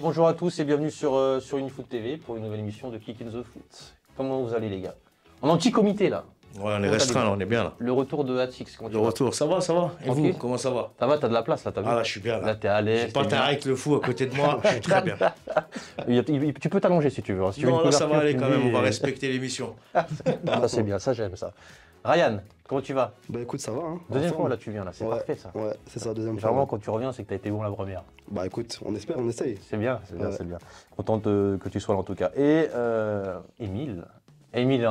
Bonjour à tous et bienvenue sur Unifoot TV pour une nouvelle émission de Kick in the Foot. Comment vous allez les gars? On est en petit comité là. Ouais, on est restreint là, on est bien là. Le retour de Hatix, comment tu vas? retour, ça va, ça va. Et Tranquille. vous, comment ça va? Ça va, t'as de la place là, t'as vu? Ah là, je suis bien là. Là, t'es à l'aise. J'ai pas Tariq le fou à côté de moi, je suis très bien. Tu peux t'allonger si tu veux. Si tu veux Non, une là, ça va couverture, aller tu quand me même, dis on va et- respecter l'émission. Ça c'est bien, ça j'aime ça. Ryan, comment tu vas? Bah écoute, ça va. Hein, Deuxième ensemble. fois là tu viens là, c'est Ouais, parfait ça. Ouais, c'est ça, deuxième fois. Généralement ouais. quand tu reviens c'est que t'as été bon la première. Bah écoute, on espère, on essaye. C'est bien, c'est bien, Ouais. c'est bien. Content que tu sois là en tout cas. Et Émile. Émile,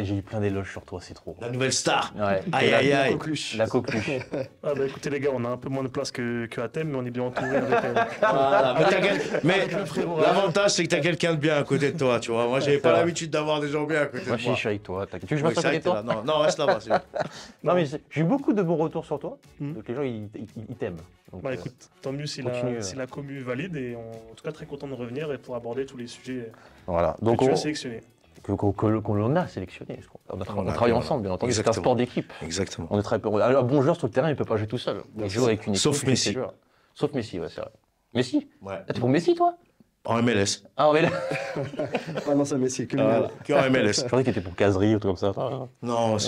j'ai eu plein d'éloges sur toi, c'est trop. La nouvelle star. Ouais. Aïe, aïe, aïe. Coqueluche. La coqueluche. Ah bah écoutez les gars, on a un peu moins de place que à Thème, mais on est bien entouré avec... Voilà, mais l'avantage, c'est que t'as quelqu'un de bien à côté de toi, tu vois. Moi, j'avais pas vrai. l'habitude d'avoir des gens bien à côté de Moi moi. je suis avec toi. Tu veux que je Ouais, passe à c'est côté vrai de que t'es toi? là. Non, reste là-bas. c'est bien. Non mais j'ai eu beaucoup de bons retours sur toi. Mhm. Donc les gens ils t'aiment. Donc, Bah écoute, tant mieux si continue, la commu valide, et en tout cas très content de revenir et pour aborder tous les sujets voilà. que Donc tu on, as sélectionnés. qu'on l'on a sélectionné. On a travaillé ensemble, bien entendu. C'est un Exactement. sport d'équipe. Exactement. On est très un bon joueur sur le terrain, il peut pas jouer tout seul. Il joue avec une équipe. Sauf il fait Messi. ses joueurs. Sauf Messi, ouais, c'est vrai. Messi? Ouais. Ah, t'es pour Messi, toi? En MLS. Ah, ouais, là. Ah non, c'est Messi, que le Voilà. meilleur. Que en MLS. Je croyais qu'il était pour Caserie ou tout comme ça. Non, Non,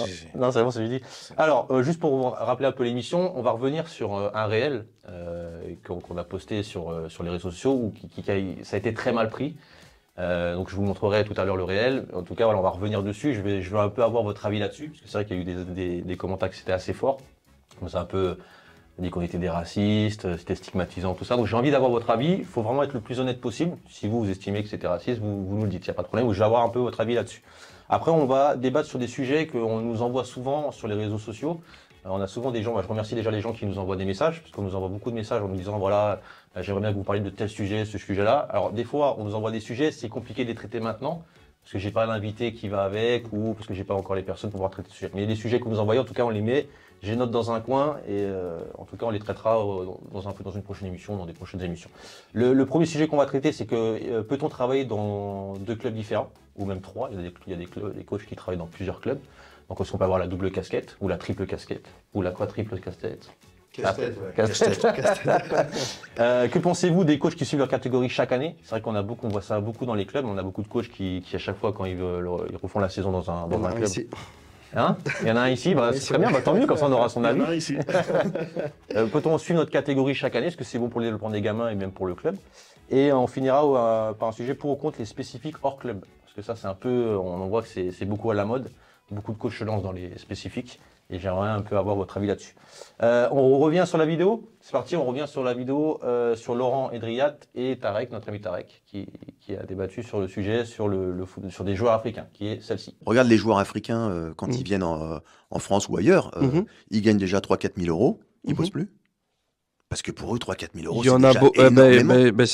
c'est bon, c'est dit. Alors, juste pour vous rappeler un peu l'émission, on va revenir sur un réel qu'on a posté sur les réseaux sociaux, ou ça a été très mal pris. Donc je vous montrerai tout à l'heure le réel. En tout cas, voilà, on va revenir dessus. Je vais un peu avoir votre avis là-dessus, parce que c'est vrai qu'il y a eu des commentaires qui étaient assez forts. On s'est un peu dit qu'on était des racistes, c'était stigmatisant, tout ça. Donc j'ai envie d'avoir votre avis. Il faut vraiment être le plus honnête possible. Si vous estimez que c'était raciste, vous nous le dites, il n'y a pas de problème. Je vais avoir un peu votre avis là-dessus. Après, on va débattre sur des sujets qu'on nous envoie souvent sur les réseaux sociaux. On a souvent des gens, je remercie déjà les gens qui nous envoient des messages, parce qu'on nous envoie beaucoup de messages en nous disant, voilà, j'aimerais bien que vous parliez de tel sujet, ce sujet-là. Alors des fois, on nous envoie des sujets, c'est compliqué de les traiter maintenant, parce que j'ai pas l'invité qui va avec, ou parce que j'ai pas encore les personnes pour pouvoir traiter ce sujet. Mais les sujets que vous nous envoyez, en tout cas, on les met, je les note dans un coin, et en tout cas, on les traitera dans une prochaine émission, dans des prochaines émissions. Le premier sujet qu'on va traiter, c'est que peut-on travailler dans 2 clubs différents, ou même 3? Il y a des coachs qui travaillent dans plusieurs clubs. Donc, est-ce qu'on peut avoir la double casquette, ou la triple casquette, ou la quadruple casquette? Casse-tête, ouais. Casquette. Que pensez-vous des coachs qui suivent leur catégorie chaque année? C'est vrai on voit ça beaucoup dans les clubs. On a beaucoup de coachs qui à chaque fois, quand ils refont la saison dans un club. Ici. Hein? Il y en a un ici, bah, c'est très bien, bah, tant mieux, comme ça on aura son avis. Là, ici. Peut-on suivre notre catégorie chaque année? Est-ce que c'est bon pour le développement des gamins et même pour le club? Et on finira par un sujet pour ou contre les spécifiques hors club. Parce que ça, c'est un peu, on voit que c'est beaucoup à la mode. Beaucoup de coachs se lancent dans les spécifiques. Et j'aimerais un peu avoir votre avis là-dessus. On revient sur la vidéo. C'est parti, on revient sur la vidéo sur Laurent Edriat et Tarek, notre ami Tarek, qui a débattu sur le sujet, sur le foot, sur des joueurs africains, qui est celle-ci. Regarde les joueurs africains quand ils viennent en France ou ailleurs, ils gagnent déjà 3-4 000 euros, ils bossent plus. Parce que pour eux, 3-4 000 euros, Il y en c'est a déjà énormément.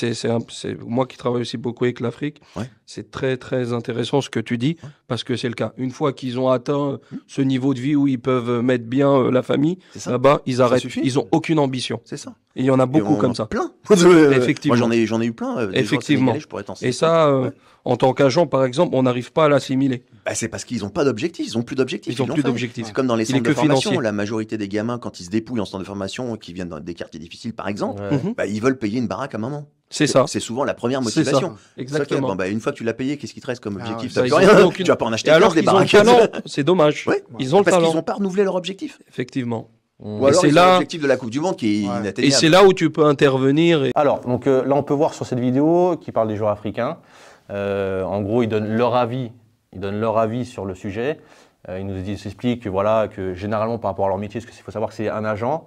c'est moi qui travaille aussi beaucoup avec l'Afrique. Ouais. C'est très très intéressant ce que tu dis, parce que c'est le cas. Une fois qu'ils ont atteint ce niveau de vie où ils peuvent mettre bien la famille, C'est ça. là-bas ils arrêtent. suffit. Ils ont aucune ambition. C'est ça. Et il y en a Et beaucoup on comme en ça. Plein. Effectivement. Moi, j'en ai eu plein. Des joueurs Effectivement. sénégalais, je pourrais t'en citer. Et ça, Ouais. en tant qu'agent, par exemple, on n'arrive pas à l'assimiler. Bah, c'est parce qu'ils n'ont pas d'objectif. Ils n'ont plus d'objectif. Ils ont l'ont plus fait. d'objectif. C'est comme dans les Il est centres de que formation. financier. La majorité des gamins, quand ils se dépouillent en centre de formation, qui viennent des quartiers difficiles, par exemple, Ouais. bah, ils veulent payer une baraque à maman. C'est ça. C'est souvent la première C'est ça. motivation. Exactement. Bon, bah, une fois que tu l'as payé, qu'est-ce qui te reste comme objectif? ouais. T'as Bah, plus ils ont rien. aucune- Tu vas pas en Et acheter alors 15 des qu'ils ont le baraques. talent, c'est dommage. Ouais. Ils ont le Parce qu'ils talent. n'ont pas renouvelé leur objectif. Effectivement. Ou Et alors c'est ils ont là- l'objectif de la Coupe du Monde qui est Et inatteignable. c'est là où tu peux intervenir. Alors, donc là, on peut voir sur cette vidéo qui parle des joueurs africains. En gros, ils donnent leur avis. Ils donnent leur avis sur le sujet. Ils nous expliquent que, voilà, que généralement, par rapport à leur métier, parce qu'il faut savoir que c'est un agent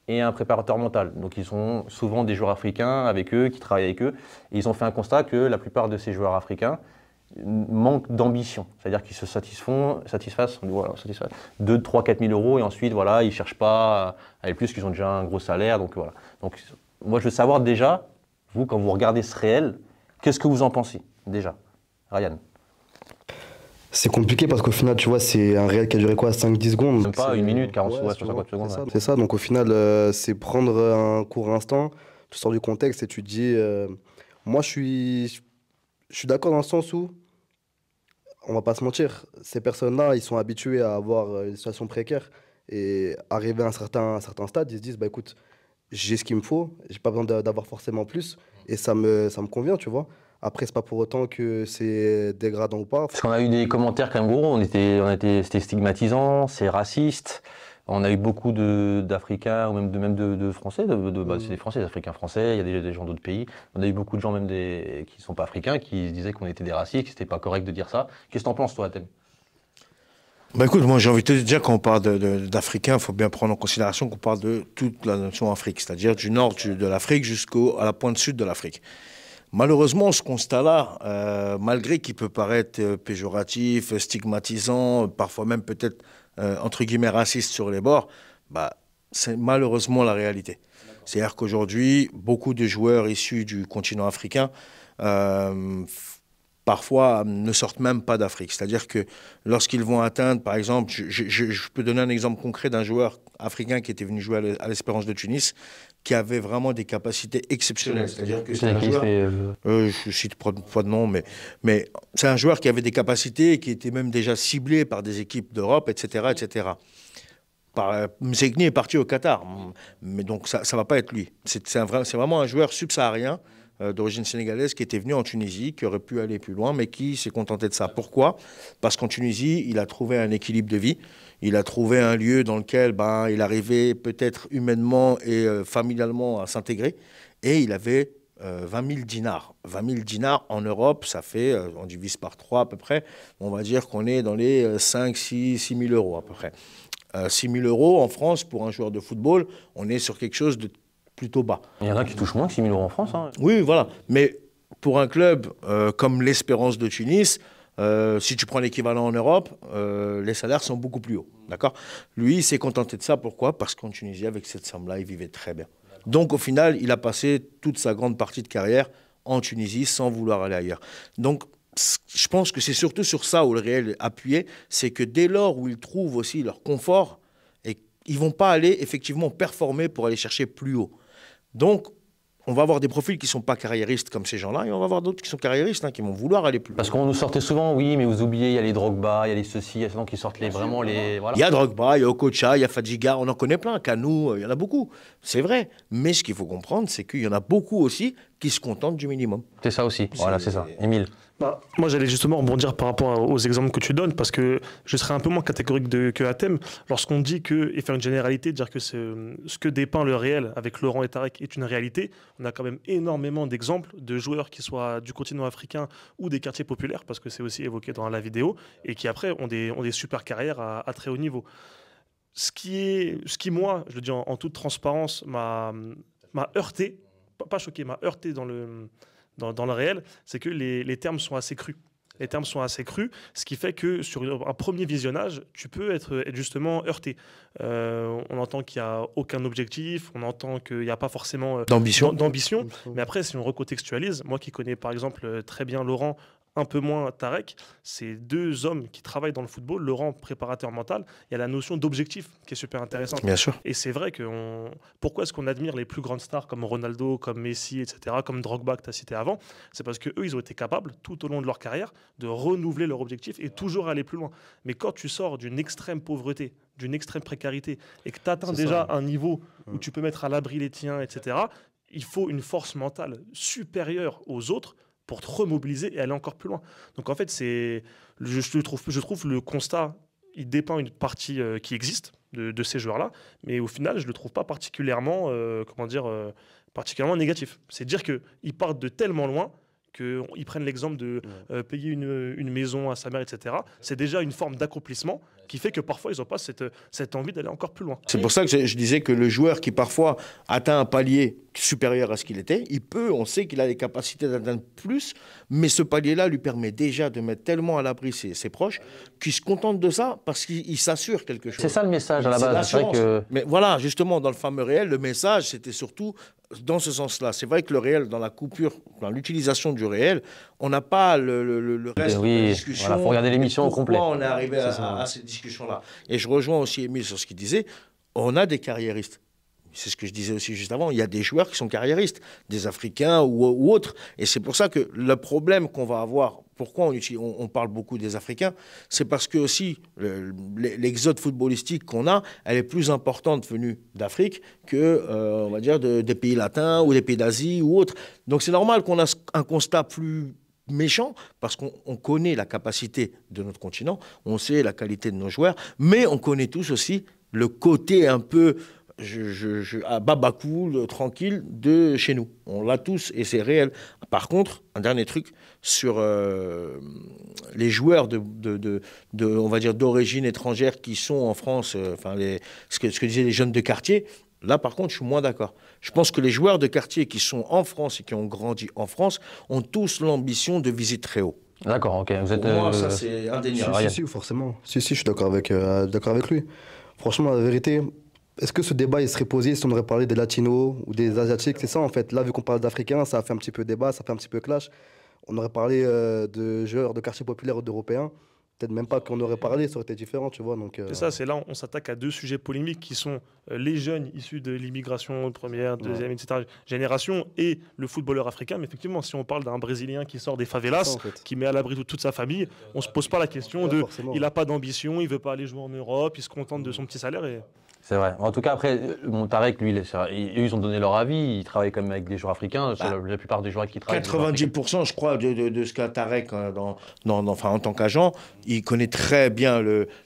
et un préparateur mental. Donc, ils sont souvent des joueurs africains avec eux, qui travaillent avec eux. Et ils ont fait un constat que la plupart de ces joueurs africains manquent d'ambition. C'est-à-dire qu'ils se satisfassent de 3-4 000 euros et ensuite, voilà, ils ne cherchent pas à aller plus, qu'ils ont déjà un gros salaire. Donc, voilà. Donc, moi, je veux savoir déjà, vous, quand vous regardez ce réel, qu'est-ce que vous en pensez, déjà? Ryan? C'est compliqué parce qu'au final, tu vois, c'est un réel qui a duré quoi, 5-10 secondes. Même pas C'est- 1 minute, 40 ouais, secondes, tu vois, 50 secondes. c'est ça. Ouais. C'est ça, donc au final, c'est prendre un court instant, tu sors du contexte et tu te dis, moi je suis d'accord dans le sens où, on va pas se mentir, ces personnes-là, ils sont habitués à avoir une situation précaire et arriver à un certain stade, ils se disent, bah écoute, j'ai ce qu'il me faut, j'ai pas besoin d'avoir forcément plus. Et ça me convient, tu vois. Après, c'est pas pour autant que c'est dégradant ou pas. Parce qu'on a eu des commentaires quand même gros, c'était stigmatisant, c'est raciste. On a eu beaucoup d'Africains ou même de Français, c'est des Français, des Africains français, il y a des gens d'autres pays. On a eu beaucoup de gens même qui ne sont pas africains qui se disaient qu'on était des racistes, que c'était pas correct de dire ça. Qu'est-ce que t'en penses toi, Atem? Bah écoute, moi j'ai envie de te dire, quand on parle d'Africains, il faut bien prendre en considération qu'on parle de toute la nation Afrique, c'est-à-dire du nord de l'Afrique jusqu'à la pointe sud de l'Afrique. Malheureusement, ce constat-là, malgré qu'il peut paraître péjoratif, stigmatisant, parfois même peut-être entre guillemets raciste sur les bords, bah, c'est malheureusement la réalité. C'est-à-dire qu'aujourd'hui, beaucoup de joueurs issus du continent africain parfois ne sortent même pas d'Afrique. C'est-à-dire que lorsqu'ils vont atteindre, par exemple, je peux donner un exemple concret d'un joueur africain qui était venu jouer à l'Espérance de Tunis, qui avait vraiment des capacités exceptionnelles. C'est-à-dire que c'est un joueur, je cite pas de nom, mais c'est un joueur qui avait des capacités et qui était même déjà ciblé par des équipes d'Europe, etc., etc. Msekni est parti au Qatar, mais donc ça va pas être lui. C'est vraiment un joueur subsaharien d'origine sénégalaise qui était venu en Tunisie, qui aurait pu aller plus loin, mais qui s'est contenté de ça. Pourquoi? Parce qu'en Tunisie, il a trouvé un équilibre de vie, il a trouvé un lieu dans lequel il arrivait peut-être humainement et familialement à s'intégrer, et il avait 20 000 dinars. 20 000 dinars en Europe, ça fait, on divise par 3 à peu près, on va dire qu'on est dans les 5, 6 000 euros à peu près. 6 000 euros en France, pour un joueur de football, on est sur quelque chose de plutôt bas. Il y en a qui touchent moins que 6 000 euros en France. Hein. Oui, voilà. Mais pour un club comme l'Espérance de Tunis, si tu prends l'équivalent en Europe, les salaires sont beaucoup plus hauts. D'accord? Lui, il s'est contenté de ça. Pourquoi? Parce qu'en Tunisie, avec cette somme-là, il vivait très bien. Donc, au final, il a passé toute sa grande partie de carrière en Tunisie sans vouloir aller ailleurs. Donc, je pense que c'est surtout sur ça où le Real est appuyé, c'est que dès lors où ils trouvent aussi leur confort, et ils ne vont pas aller effectivement performer pour aller chercher plus haut. Donc, on va avoir des profils qui ne sont pas carriéristes comme ces gens-là, et on va avoir d'autres qui sont carriéristes, qui vont vouloir aller plus haut. Parce qu'on nous sortait souvent, oui, mais vous oubliez, il y a les Drogba, il y a les ceci, il y a ceux qui sortent vraiment les... Voilà. Il y a Drogba, il y a Okocha, il y a Fadjiga, on en connaît plein, Kanou, il y en a beaucoup. C'est vrai. Mais ce qu'il faut comprendre, c'est qu'il y en a beaucoup aussi qui se contentent du minimum. C'est ça aussi, voilà, c'est ça. Émile. Moi, j'allais justement rebondir par rapport aux exemples que tu donnes, parce que je serais un peu moins catégorique que Hatem. Lorsqu'on dit que, et faire une généralité, dire que ce que dépeint le réel avec Laurent et Tarek est une réalité, on a quand même énormément d'exemples de joueurs qui soient du continent africain ou des quartiers populaires, parce que c'est aussi évoqué dans la vidéo, et qui après ont des super carrières à très haut niveau. Ce qui moi, je le dis en toute transparence, m'a heurté, pas choqué, m'a heurté dans le réel, c'est que les termes sont assez crus. Les termes sont assez crus, ce qui fait que sur un premier visionnage, tu peux être justement heurté. On entend qu'il n'y a aucun objectif, on entend qu'il n'y a pas forcément d'ambition. Mais après, si on recontextualise, moi qui connais par exemple très bien Laurent, un peu moins Tarek, c'est deux hommes qui travaillent dans le football. Laurent, préparateur mental, il y a la notion d'objectif qui est super intéressante. Bien sûr. Et c'est vrai que pourquoi est-ce qu'on admire les plus grandes stars comme Ronaldo, comme Messi, etc., comme Drogba que tu as cité avant? C'est parce qu'eux, ils ont été capables, tout au long de leur carrière, de renouveler leur objectif et toujours aller plus loin. Mais quand tu sors d'une extrême pauvreté, d'une extrême précarité, et que tu atteins déjà un niveau où tu peux mettre à l'abri les tiens, etc., il faut une force mentale supérieure aux autres pour te remobiliser et aller encore plus loin. Donc en fait, je trouve le constat, il dépeint une partie qui existe de ces joueurs-là, mais au final, je ne le trouve pas particulièrement, particulièrement négatif. C'est dire qu'ils partent de tellement loin qu'ils prennent l'exemple de payer une maison à sa mère, etc. C'est déjà une forme d'accomplissement qui fait que parfois, ils n'ont pas cette envie d'aller encore plus loin. C'est pour ça que je disais que le joueur qui parfois atteint un palier supérieur à ce qu'il était, on sait qu'il a les capacités d'atteindre plus, mais ce palier-là lui permet déjà de mettre tellement à l'abri ses proches qu'il se contente de ça parce qu'il s'assure quelque chose. C'est ça le message à la base. C'est vrai que... Mais voilà, justement, dans le fameux réel, le message, c'était surtout dans ce sens-là. C'est vrai que le réel, dans la coupure, dans l'utilisation du réel, on n'a pas le reste de la discussion. Il faut regarder l'émission au complet. Pourquoi on est arrivé à cette discussion-là. Et je rejoins aussi Émile sur ce qu'il disait. On a des carriéristes. C'est ce que je disais aussi juste avant. Il y a des joueurs qui sont carriéristes, des Africains ou autres. Et c'est pour ça que le problème qu'on va avoir pourquoi on parle beaucoup des Africains? C'est parce que aussi l'exode footballistique qu'on a, elle est plus importante venue d'Afrique que, on va dire, des pays latins ou des pays d'Asie ou autres. Donc c'est normal qu'on a un constat plus méchant parce qu'on connaît la capacité de notre continent, on sait la qualité de nos joueurs, mais on connaît tous aussi le côté un peu à baba cool, tranquille de chez nous. On l'a tous et c'est réel. Par contre, un dernier truc sur les joueurs on va dire d'origine étrangère qui sont en France, ce que disaient les jeunes de quartier. Là, par contre, je suis moins d'accord. Je pense que les joueurs de quartier qui sont en France et qui ont grandi en France ont tous l'ambition de viser très haut. D'accord, ok. Vous êtes, pour moi, ça, c'est indéniable. Si, forcément. Si, je suis d'accord avec lui. Franchement, la vérité, est-ce que ce débat, il serait posé si on aurait parlé des Latinos ou des Asiatiques? C'est ça, en fait. Là, vu qu'on parle d'Africains, ça a fait un petit peu débat, ça fait un petit peu clash. On aurait parlé de joueurs de quartier populaire ou d'Européens. Peut-être même pas qu'on aurait parlé, ça aurait été différent, tu vois. C'est ça, c'est là on s'attaque à deux sujets polémiques qui sont les jeunes issus de l'immigration première, deuxième, etc. génération et le footballeur africain. Mais effectivement, si on parle d'un Brésilien qui sort des favelas, ça, en fait, qui met à l'abri toute sa famille, on ne se pose pas la question de il n'a pas d'ambition, il ne veut pas aller jouer en Europe, il se contente de son petit salaire. C'est vrai. En tout cas, après, Montarek, lui, ils ont donné leur avis. Il travaille quand même avec des joueurs africains. La plupart des joueurs qui travaillent. 90%, je crois, de ce qu'a Tarek en tant qu'agent, il connaît très bien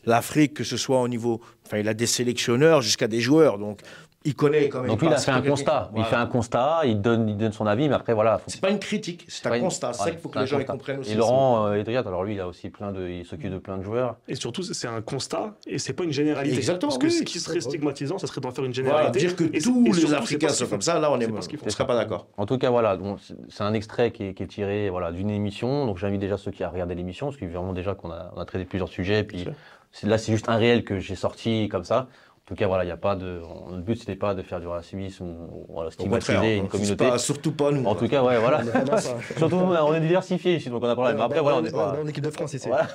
l'Afrique, que ce soit au niveau. Enfin, il a des sélectionneurs jusqu'à des joueurs. Donc, il connaît quand même. Donc, lui, il a fait un constat. Voilà. Il fait un constat, il donne son avis, mais après, voilà. C'est pas une critique, c'est un constat. C'est ça qu'il faut que les gens comprennent aussi. Et Laurent Edriat, alors lui, il a aussi il s'occupe de plein de joueurs. Et surtout, c'est un constat et c'est pas une généralité. Exactement. Parce que ce qui serait stigmatisant, ça serait d'en faire une généralité. Dire que tous les Africains sont comme ça, là, on ne serait pas d'accord. En tout cas, voilà, c'est un extrait qui est tiré d'une émission. Donc, j'invite déjà ceux qui ont regardé l'émission, parce que vraiment déjà qu'on a traité plusieurs sujets. Puis là, c'est juste un réel que j'ai sorti comme ça. En tout cas, voilà, il y a pas de. Le but, c'était pas de faire du racisme ou stigmatiser une communauté. Surtout pas nous. En tout cas, ouais, voilà. Surtout, on est diversifié ici, donc on a pas de problème. Après, voilà, on est pas. En équipe de France ici. Voilà.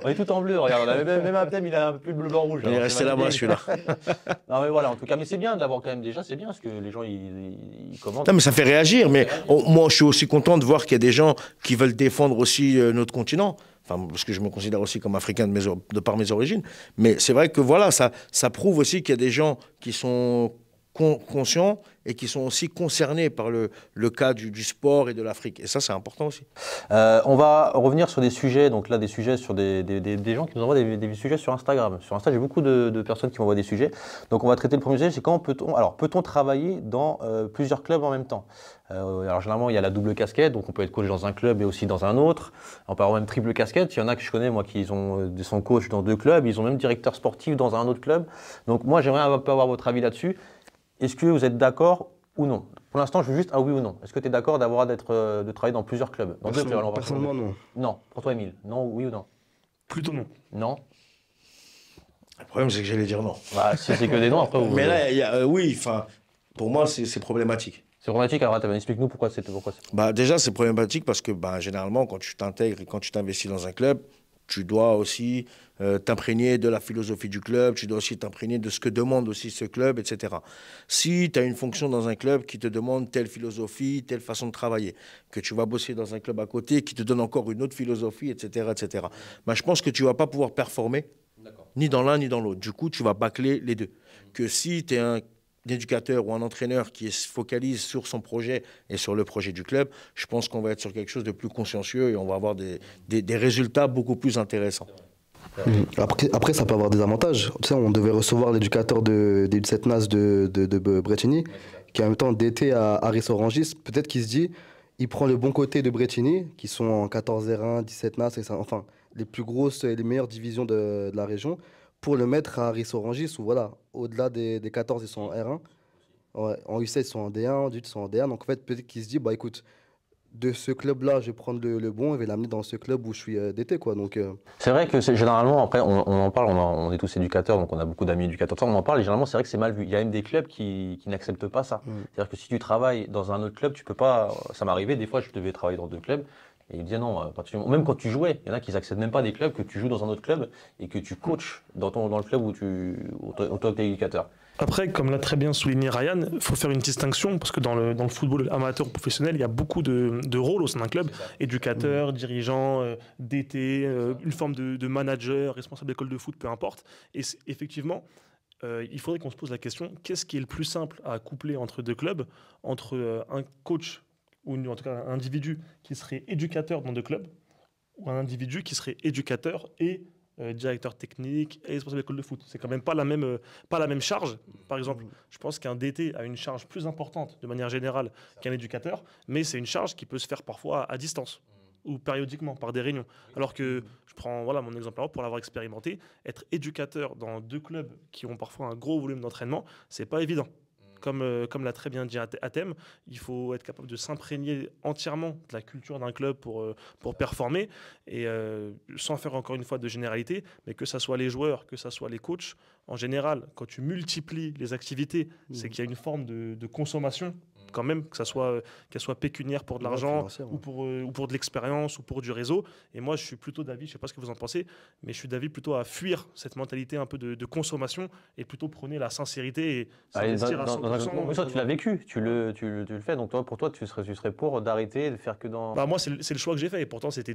On est tout en bleu. Regarde, on a même un thème, il a un peu de bleu, blanc, rouge. Il est resté là-bas, celui-là. Non, mais voilà, en tout cas, mais c'est bien d'avoir quand même déjà, c'est bien parce que les gens ils commentent. Non, mais ça fait réagir. Mais moi, je suis aussi content de voir qu'il y a des gens qui veulent défendre aussi notre continent. Enfin, parce que je me considère aussi comme africain de par mes origines. Mais c'est vrai que voilà, ça prouve aussi qu'il y a des gens qui sont conscients et qui sont aussi concernés par le cas du sport et de l'Afrique. Et ça, c'est important aussi. On va revenir sur des sujets, donc là, des sujets sur des gens qui nous envoient des sujets sur Instagram. Sur Insta, j'ai beaucoup de personnes qui m'envoient des sujets. Donc, on va traiter le premier sujet, c'est comment peut-on travailler dans plusieurs clubs en même temps? Alors, généralement, il y a la double casquette, donc on peut être coach dans un club et aussi dans un autre. On peut avoir même triple casquette. Il y en a que je connais, moi, qui sont coach dans 2 clubs. Ils ont même directeur sportif dans un autre club. Donc, moi, j'aimerais un peu avoir votre avis là-dessus. Est-ce que vous êtes d'accord ou non? Pour l'instant, je veux juste un oui ou non. Est-ce que tu es d'accord de travailler dans plusieurs clubs? Personnellement, non. Non. Pour toi, Émile? Non, oui ou non? Plutôt non. Non. Le problème, c'est que j'allais dire non. Bah, si c'est que des noms, après vous... Mais là, oui, pour moi, c'est problématique. C'est problématique, alors explique-nous pourquoi c'est déjà, c'est problématique parce que généralement, quand tu t'intègres et quand tu t'investis dans un club, tu dois aussi t'imprégner de la philosophie du club, tu dois aussi t'imprégner de ce que demande aussi ce club, etc. Si tu as une fonction dans un club qui te demande telle philosophie, telle façon de travailler, que tu vas bosser dans un club à côté qui te donne encore une autre philosophie, etc., etc., je pense que tu ne vas pas pouvoir performer ni dans l'un ni dans l'autre. Du coup, tu vas bâcler les deux. Que si tu es un éducateur ou un entraîneur qui se focalise sur son projet et sur le projet du club, je pense qu'on va être sur quelque chose de plus consciencieux et on va avoir des résultats beaucoup plus intéressants. Après, ça peut avoir des avantages. Tu sais, on devait recevoir l'éducateur des U17 NAS de Brecini, qui en même temps d'été à Aris Orangis. Peut-être qu'il se dit, il prend le bon côté de Brecini, qui sont en 14 R1, 17 NAS, enfin, les plus grosses et les meilleures divisions de la région, pour le mettre à Aris Orangis, où voilà, au-delà des 14, ils sont en R1. Ouais, en U16, ils sont en D1, en D8, ils sont en D1. Donc en fait, peut-être qu'il se dit, écoute, de ce club-là, je vais prendre le bon et je vais l'amener dans ce club où je suis d'été, quoi. Donc, c'est vrai que généralement, après, on en parle, on est tous éducateurs, donc on a beaucoup d'amis éducateurs, on en parle, et généralement, c'est vrai que c'est mal vu. Il y a même des clubs qui n'acceptent pas ça. C'est-à-dire que si tu travailles dans un autre club, tu peux pas. Ça m'est arrivé, des fois, je devais travailler dans 2 clubs. Et il disait non, même quand tu jouais, il y en a qui n'accèdent même pas à des clubs, que tu joues dans un autre club et que tu coaches dans le club où en tant qu'éducateur. Après, comme l'a très bien souligné Ryan, il faut faire une distinction parce que dans le football amateur ou professionnel, il y a beaucoup de rôles au sein d'un club. Éducateur, dirigeant, DT, une forme de manager, responsable d'école de foot, peu importe. Et effectivement, il faudrait qu'on se pose la question, qu'est-ce qui est le plus simple à coupler entre deux clubs, entre un coach ou en tout cas un individu qui serait éducateur dans deux clubs, ou un individu qui serait éducateur et directeur technique et responsable d'école de foot. C'est quand même pas la même charge. Par exemple, je pense qu'un DT a une charge plus importante de manière générale qu'un éducateur, mais c'est une charge qui peut se faire parfois à distance ou périodiquement par des réunions. Alors que, je prends mon exemple là pour l'avoir expérimenté, être éducateur dans deux clubs qui ont parfois un gros volume d'entraînement, c'est pas évident. Comme l'a très bien dit Hatem, il faut être capable de s'imprégner entièrement de la culture d'un club pour performer, et sans faire encore une fois de généralité, mais que ce soit les joueurs, que ce soit les coachs, en général, quand tu multiplies les activités, c'est qu'il y a une forme de consommation quand même, qu'elle soit pécuniaire pour de l'argent ou pour de l'expérience ou pour du réseau. Et moi, je suis plutôt d'avis, je ne sais pas ce que vous en pensez, mais je suis d'avis plutôt à fuir cette mentalité un peu de consommation et plutôt prôner la sincérité et s'investir à 100%. Mais toi, tu l'as vécu, tu le fais. Donc pour toi, tu serais pour d'arrêter de faire que dans... Moi, c'est le choix que j'ai fait. Et pourtant, c'était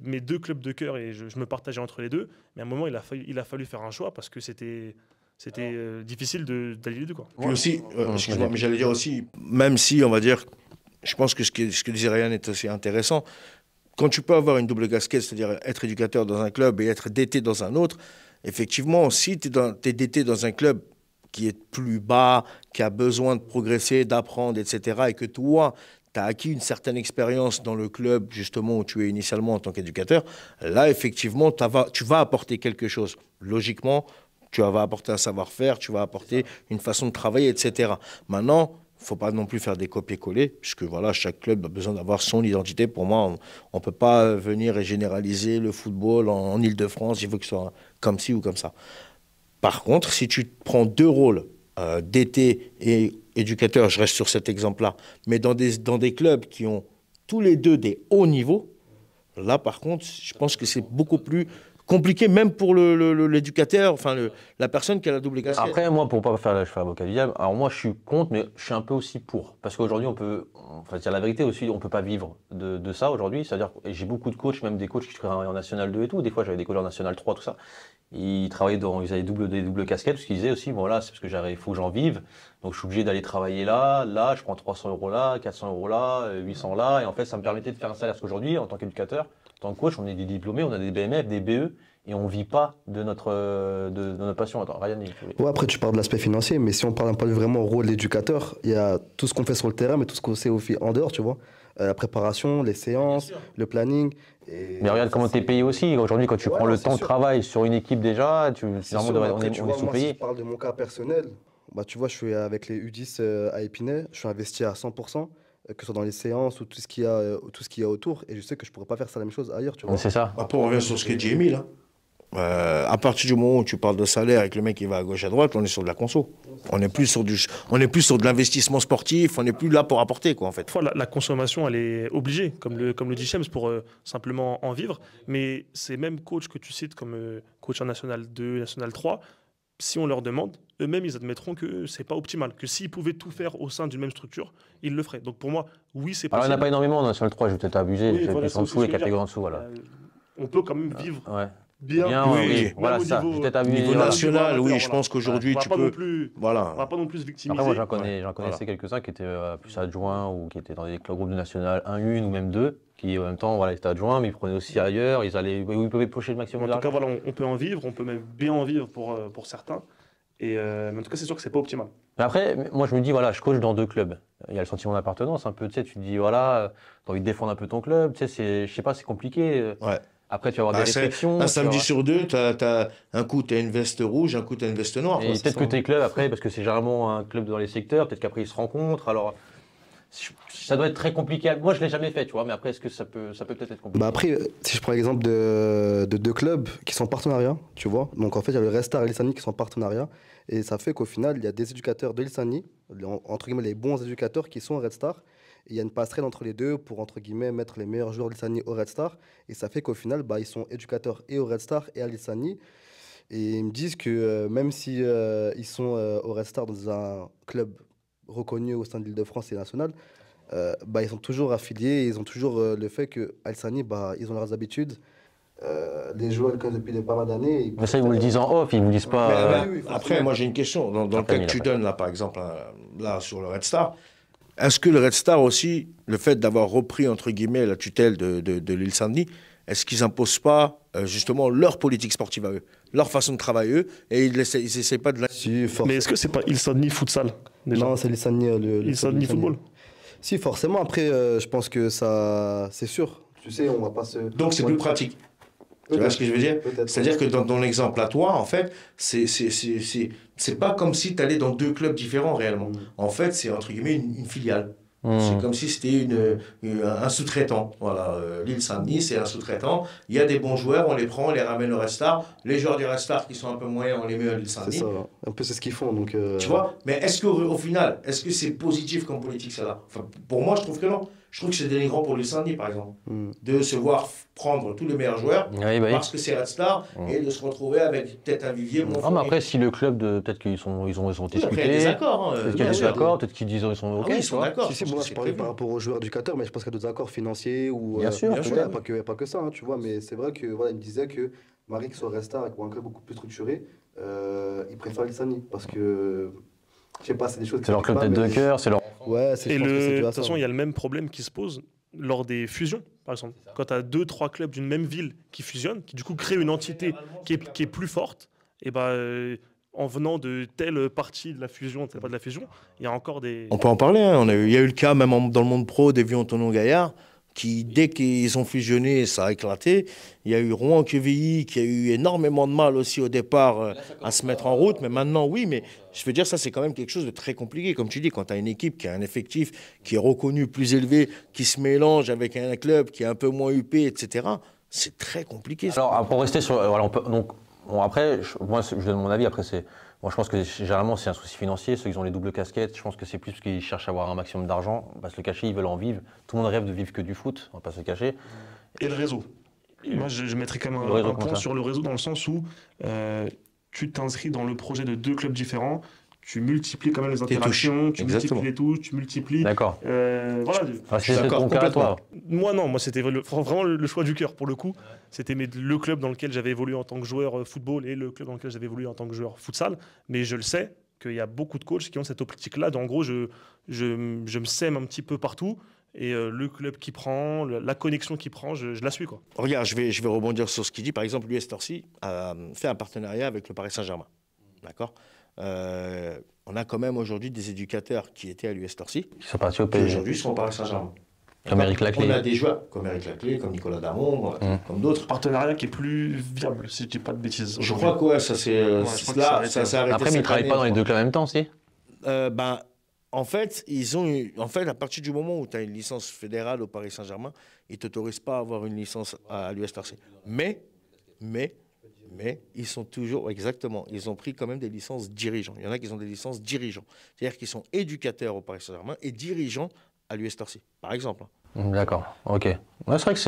mes deux clubs de cœur et je me partageais entre les deux. Mais à un moment, il a fallu faire un choix parce que c'était difficile d'aller les deux, quoi. Puis aussi, excuse-moi, mais j'allais dire aussi, même si, on va dire, je pense que ce que disait Ryan est aussi intéressant, quand tu peux avoir une double casquette, c'est-à-dire être éducateur dans un club et être DT dans un autre, effectivement, si tu es DT dans un club qui est plus bas, qui a besoin de progresser, d'apprendre, etc., et que toi, tu as acquis une certaine expérience dans le club, justement, où tu es initialement en tant qu'éducateur, là, effectivement, tu vas apporter quelque chose. Logiquement, tu vas apporter un savoir-faire, tu vas apporter une façon de travailler, etc. Maintenant, il ne faut pas non plus faire des copier-coller, puisque voilà, chaque club a besoin d'avoir son identité. Pour moi, on ne peut pas venir et généraliser le football en Ile-de-France, il faut que ce soit comme ci ou comme ça. Par contre, si tu prends deux rôles, DT et éducateur, je reste sur cet exemple-là, mais dans des clubs qui ont tous les deux des hauts niveaux, là, par contre, je pense que c'est beaucoup plus compliqué, même pour l'éducateur, enfin la personne qui a la double casquette. Après, moi, pour ne pas faire le cheval avocat du diable, alors moi, je suis contre, mais je suis un peu aussi pour. Parce qu'aujourd'hui, enfin, dire la vérité aussi, on ne peut pas vivre de ça aujourd'hui. C'est-à-dire, j'ai beaucoup de coachs, même des coachs qui travaillent en National 2 et tout. Des fois, j'avais des coachs en National 3, tout ça. Ils travaillaient ils avaient des doubles casquettes, parce qu'ils disaient aussi, bon là, c'est parce que il faut que j'en vive. Donc, je suis obligé d'aller travailler là, je prends 300 € là, 400 € là, 800 là. Et en fait, ça me permettait de faire un salaire. Parce qu'aujourd'hui, en tant qu'éducateur, en tant que coach, on est des diplômés, on a des BMF, des BE, et on ne vit pas de notre passion. Attends, Ryan, ouais, après, tu parles de l'aspect financier, mais si on parle un peu vraiment au rôle d'éducateur, il y a tout ce qu'on fait sur le terrain, mais tout ce qu'on sait en dehors, tu vois. La préparation, les séances, le planning. Mais regarde comment tu es payé aussi. Aujourd'hui, quand tu prends le temps de travail sur une équipe déjà, on est sous-payé. Si je parle de mon cas personnel, tu vois, je suis avec les U10 à Épinay, je suis investi à 100%. Que ce soit dans les séances ou tout ce qu'il y a autour, et je sais que je pourrais pas faire ça la même chose ailleurs, tu vois. C'est ça. Après, on revient sur ce que dit Emile. À partir du moment où tu parles de salaire et que le mec il va à gauche à droite, on est sur de la conso. On n'est plus sur de l'investissement sportif, on n'est plus là pour apporter, quoi, en fait. La consommation, elle est obligée, comme le dit Shems, pour simplement en vivre. Mais ces mêmes coachs que tu cites comme coach en National 2, National 3, si on leur demande, eux-mêmes, ils admettront que c'est pas optimal, que s'ils pouvaient tout faire au sein d'une même structure, ils le feraient. Donc pour moi, oui, c'est possible. Alors, il n'y en a pas énormément sur le 3, je vais peut-être abuser, oui, voilà, plus en dessous, les catégories en dessous, voilà. On peut quand même vivre bien, oui, voilà ça. Au niveau national, oui, je pense qu'aujourd'hui, tu peux... On va pas non plus victimiser. Après, moi, j'en connaissais quelques-uns qui étaient plus adjoints ou qui étaient dans des groupes de national 1-1 ou même 2, qui en même temps, étaient adjoints, mais ils prenaient aussi ailleurs, ils pouvaient pocher le maximum d'argent. En tout cas, on peut en vivre, on peut même bien en vivre pour certains. Mais en tout cas, c'est sûr que c'est pas optimal. Mais après, moi, je me dis, je coach dans deux clubs. Il y a le sentiment d'appartenance un peu, tu te dis, t'as envie de défendre un peu ton club, je sais pas, c'est compliqué. Ouais. Après, tu vas avoir des restrictions. Un samedi sur deux, un coup, tu as une veste rouge, un coup, tu as une veste noire. Et peut-être que tes clubs, après, parce que c'est généralement un club dans les secteurs, peut-être qu'après, ils se rencontrent. Alors, ça doit être très compliqué. Moi, je ne l'ai jamais fait, tu vois, mais après, est-ce que ça peut peut-être être compliqué? Après, si je prends l'exemple de deux clubs qui sont en partenariat, tu vois, donc en fait, il y a le Red Star et l'Ilsani qui sont en partenariat, et ça fait qu'au final, il y a des éducateurs de l'Ilsani, entre guillemets, les bons éducateurs qui sont au Red Star, Et il y a une passerelle entre les deux pour, entre guillemets, mettre les meilleurs joueurs d'Ilsani au Red Star. Et ça fait qu'au final, ils sont éducateurs et au Red Star et à l'Ilsani. Et ils me disent que même si ils sont au Red Star dans un club reconnu au sein de l'Île-de-France et national, ils sont toujours affiliés et ils ont toujours le fait qu'à Ilsani, ils ont leurs habitudes. Les joueurs le connaissent depuis pas mal d'années. Mais ça, ils vous le disent en off, ils vous disent pas. Après, moi j'ai une question. Dans le cas que tu donnes là, par exemple, là sur le Red Star, est-ce que le Red Star aussi, le fait d'avoir repris entre guillemets la tutelle de l'île Saint-Denis, est-ce qu'ils imposent pas justement leur politique sportive à eux, leur façon de travailler eux, et ils essaient pas de la... Mais est-ce que c'est pas Île Saint-Denis futsal déjà? Non, c'est l'île Saint-Denis. Île Saint-Denis football. Si, forcément. Après, je pense que ça, c'est sûr. Tu sais, on va pas se. Donc c'est plus pratique. Tu vois ce que je veux dire? C'est-à-dire que dans ton exemple à toi, en fait, c'est pas comme si tu allais dans deux clubs différents réellement. En fait, c'est entre guillemets une filiale. C'est comme si c'était un sous-traitant. Voilà, l'île Saint-Denis, c'est un sous-traitant. Il y a des bons joueurs, on les prend, on les ramène au Red Star. Les joueurs du Red Star qui sont un peu moyens, on les met à l'île Saint-Denis. C'est ça. Un peu, c'est ce qu'ils font. Donc, Tu vois? Mais est-ce qu'au final, est-ce que c'est positif comme politique, ça-là? Enfin, pour moi, je trouve que non. Je trouve que c'est dénigrant pour l'île Saint-Denis, par exemple, de se voir prendre tous les meilleurs joueurs parce que c'est Red Star et de se retrouver avec peut-être un vivier moins mais après, si le club, peut-être qu'ils ont discuté. Après, il y a des accords. Peut-être qu'il y a des accords, peut-être qu'ils disent qu'ils sont OK. Oui, ils sont d'accord. Moi, je parlais par rapport aux joueurs éducateurs, mais je pense qu'il y a d'autres accords financiers ou. Bien sûr, pas que ça, hein, tu vois. Mais c'est vrai que il me disait que Marie, qui soit Red Star avec un club beaucoup plus structuré, il préfère l'île Saint-Denis parce que. Je sais pas, c'est des choses. C'est leur club tête de cœur, c'est leur. Ouais, et de toute façon, il y a le même problème qui se pose lors des fusions, par exemple. Quand tu as 2-3 clubs d'une même ville qui fusionnent, qui du coup créent une entité qui est plus forte, et en venant de telle partie de la fusion, telle pas de la fusion, il y a encore des... On peut en parler, hein. Il y a eu le cas, même dans le monde pro, d'Evian Tonon Gaillard, qui, dès qu'ils ont fusionné, ça a éclaté. Il y a eu Rouen-Quevilly, qui a eu énormément de mal aussi au départ à se mettre en route. Mais maintenant, oui, mais je veux dire, ça, c'est quand même quelque chose de très compliqué. Comme tu dis, quand tu as une équipe qui a un effectif qui est reconnu plus élevé, qui se mélange avec un club qui est un peu moins huppé, etc., c'est très compliqué. Alors, pour rester sur... Voilà, après, moi, je donne mon avis. Après, moi, je pense que généralement, c'est un souci financier. Ceux qui ont les doubles casquettes, je pense que c'est plus parce qu'ils cherchent à avoir un maximum d'argent. On va se le cacher, ils veulent en vivre. Tout le monde rêve de vivre que du foot, on va pas se le cacher. Et le réseau. Moi, je mettrais quand même un point sur le réseau dans le sens où tu t'inscris dans le projet de 2 clubs différents. Tu multiplies quand même les interactions, tu multiplies les touches, tu multiplies. D'accord. Voilà. C'est d'accord, complètement. Moi, c'était vraiment le choix du cœur pour le coup. C'était le club dans lequel j'avais évolué en tant que joueur football et le club dans lequel j'avais évolué en tant que joueur futsal. Mais je le sais qu'il y a beaucoup de coachs qui ont cette optique-là. En gros, je me sème un petit peu partout. Et le club qui prend, la connexion qui prend, je la suis, quoi. Regarde, je vais rebondir sur ce qu'il dit. Par exemple, l'US Torcy a fait un partenariat avec le Paris Saint-Germain. D'accord. On a quand même aujourd'hui des éducateurs qui étaient à l'US Torcy, qui sont partis au qui PSG. aujourd'hui sont au Paris Saint-Germain. Comme Eric Laclé. On a des joueurs comme Eric Laclé, comme Nicolas Damon, comme d'autres. Partenariat qui est plus viable, si je dis pas de bêtises. Je crois que ça c'est là, ça s'est arrêté. Après, mais ils ne travaillent pas dans les 2 clubs en même temps, si. En fait, à partir du moment où tu as une licence fédérale au Paris Saint-Germain, ils ne t'autorisent pas à avoir une licence à l'US Torcy. Mais ils sont toujours, exactement, ils ont pris quand même des licences dirigeants. Il y en a qui ont des licences dirigeants. C'est-à-dire qu'ils sont éducateurs au Paris Saint-Germain et dirigeants à l'US Torcy, par exemple. D'accord, ok. Ouais, c'est vrai que